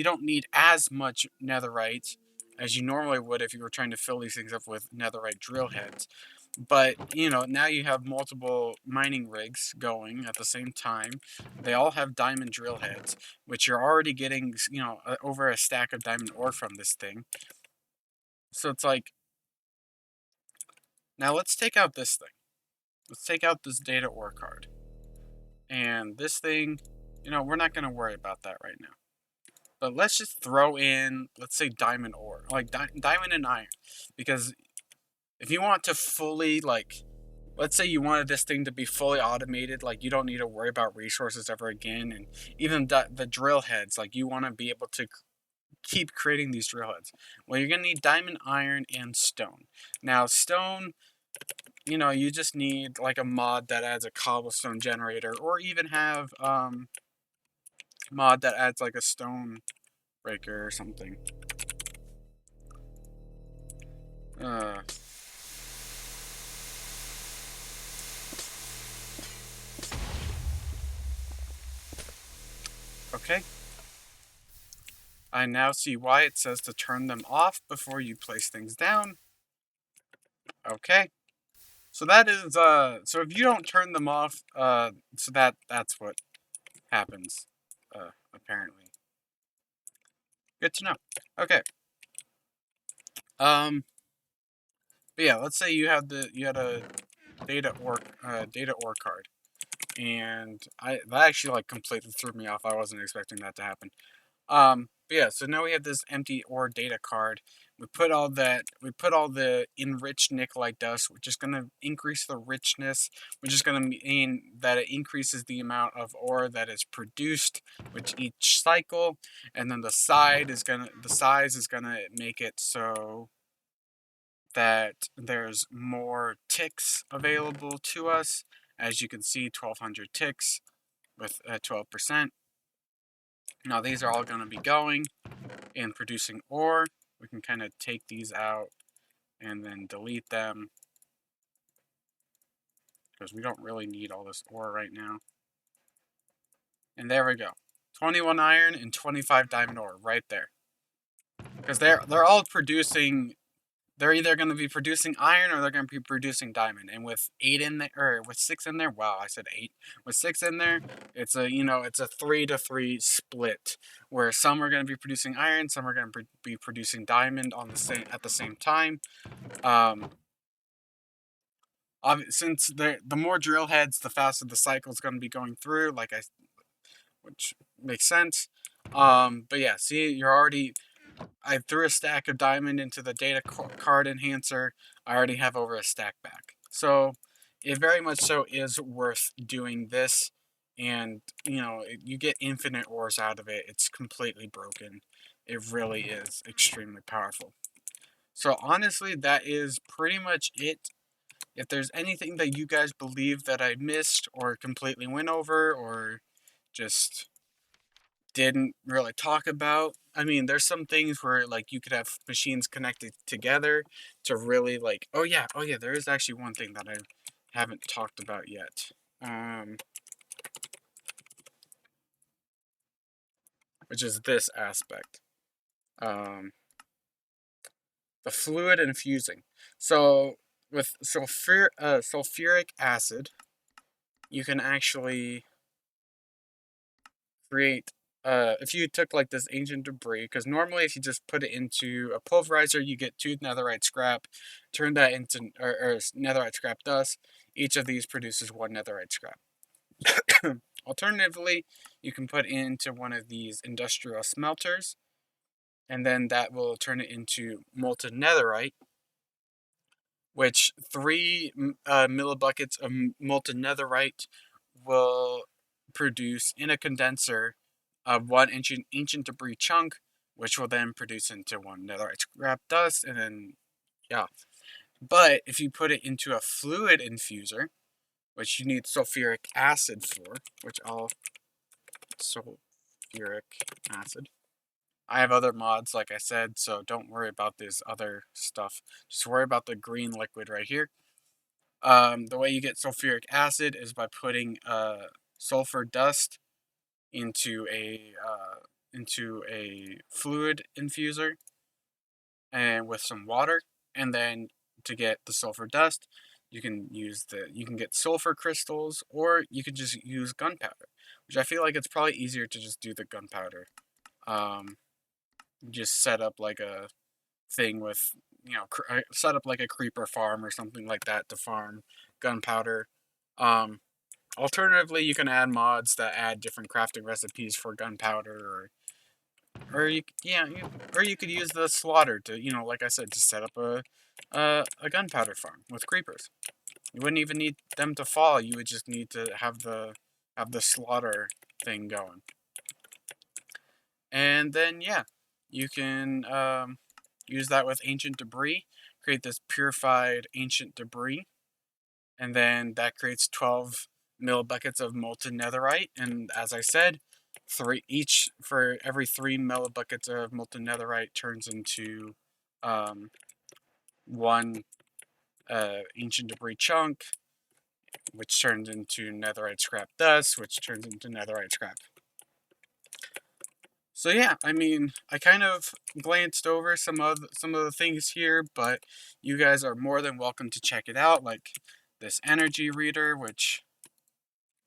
don't need as much netherite as you normally would if you were trying to fill these things up with netherite drill heads. But, now you have multiple mining rigs going at the same time. They all have diamond drill heads, which you're already getting, over a stack of diamond ore from this thing. So it's like, now let's take out this thing. Let's take out this data ore card. And this thing, we're not going to worry about that right now. But let's just throw in, let's say, diamond ore, like diamond and iron. Because if you want to fully, like, let's say you wanted this thing to be fully automated, like you don't need to worry about resources ever again, and even the drill heads, like you want to be able to keep creating these drill heads. Well, you're gonna need diamond, iron, and stone. Now, stone, you just need like a mod that adds a cobblestone generator, or even have mod that adds like a stone breaker or something. Uh, okay. I now see why it says to turn them off before you place things down. Okay. So that is so if you don't turn them off, so that's what happens, apparently. Good to know. Okay. Um but yeah, let's say you had a data ore card. And that actually like completely threw me off. I wasn't expecting that to happen. But yeah, so now we have this empty ore data card. We put all the enriched nickelite dust, which is going to increase the richness, which is going to mean that it increases the amount of ore that is produced with each cycle, and then the size is gonna make it so that there's more ticks available to us. As you can see, 1,200 ticks with 12%. Now these are all going to be going and producing ore. We can kind of take these out and then delete them because we don't really need all this ore right now. And there we go. 21 iron and 25 diamond ore right there. Because they're all producing, they're either going to be producing iron or they're going to be producing diamond. And with 8 in there, or with 6 in there, wow, I said 8. With 6 in there, it's a 3-to-3 split, where some are going to be producing iron, some are going to be producing diamond at the same time. Since the more drill heads, the faster the cycle is going to be going through, which makes sense. But yeah, see, I threw a stack of diamond into the data card enhancer. I already have over a stack back. So it very much so is worth doing this. And, you get infinite ores out of it. It's completely broken. It really is extremely powerful. So honestly, that is pretty much it. If there's anything that you guys believe that I missed or completely went over or just didn't really talk about. I mean, there's some things where like you could have machines connected together to really like. Oh yeah. There is actually one thing that I haven't talked about yet, which is this aspect, the fluid infusing. So with sulfuric acid, you can actually create if you took like this ancient debris, because normally if you just put it into a pulverizer, you get 2 netherite scrap, turn that into or netherite scrap dust. Each of these produces 1 netherite scrap. Alternatively, you can put into one of these industrial smelters, and then that will turn it into molten netherite, which 3 millibuckets of molten netherite will produce in a condenser of 1 ancient debris chunk, which will then produce into 1 netherite scrap dust, and then, yeah. But if you put it into a fluid infuser, which you need sulfuric acid for, sulfuric acid. I have other mods, like I said, so don't worry about this other stuff. Just worry about the green liquid right here. The way you get sulfuric acid is by putting sulfur dust into a fluid infuser, and with some water, and then to get the sulfur dust, you can get sulfur crystals, or you could just use gunpowder, which I feel like it's probably easier to just do the gunpowder. Um, just set up like a thing with, set up like a creeper farm or something like that to farm gunpowder. Um, Alternatively, you can add mods that add different crafting recipes for gunpowder, or you could use the slaughter to, like I said, to set up a gunpowder farm with creepers. You wouldn't even need them to fall. You would just need to have the slaughter thing going, and then yeah, you can use that with ancient debris. Create this purified ancient debris, and then that creates 12 millibuckets of molten netherite. And as I said, three each for every 3 millibuckets of molten netherite turns into um, one ancient debris chunk, which turns into netherite scrap dust, which turns into netherite scrap. So yeah, I mean, I kind of glanced over some of the things here, but you guys are more than welcome to check it out, like this energy reader, which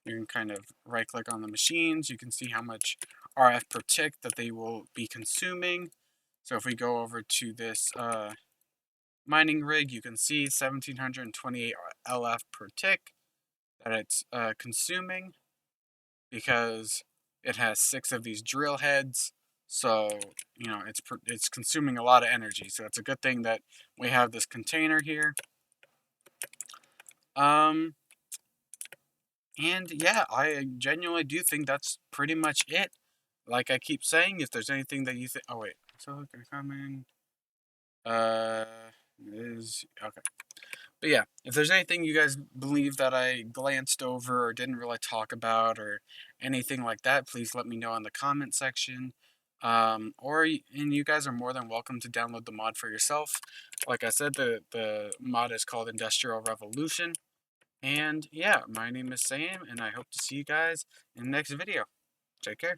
you can kind of right click on the machines. You can see how much RF per tick that they will be consuming. So if we go over to this mining rig, you can see 1728 LF per tick that it's consuming, because it has 6 of these drill heads. So, it's consuming a lot of energy. So it's a good thing that we have this container here. Um, and yeah, I genuinely do think that's pretty much it. Like I keep saying, if there's anything that you think, oh wait, so coming, uh, is okay. But yeah, if there's anything you guys believe that I glanced over or didn't really talk about or anything like that, please let me know in the comment section. And you guys are more than welcome to download the mod for yourself. Like I said, the mod is called Industrial Revolution. And yeah, my name is Sam, and I hope to see you guys in the next video. Take care.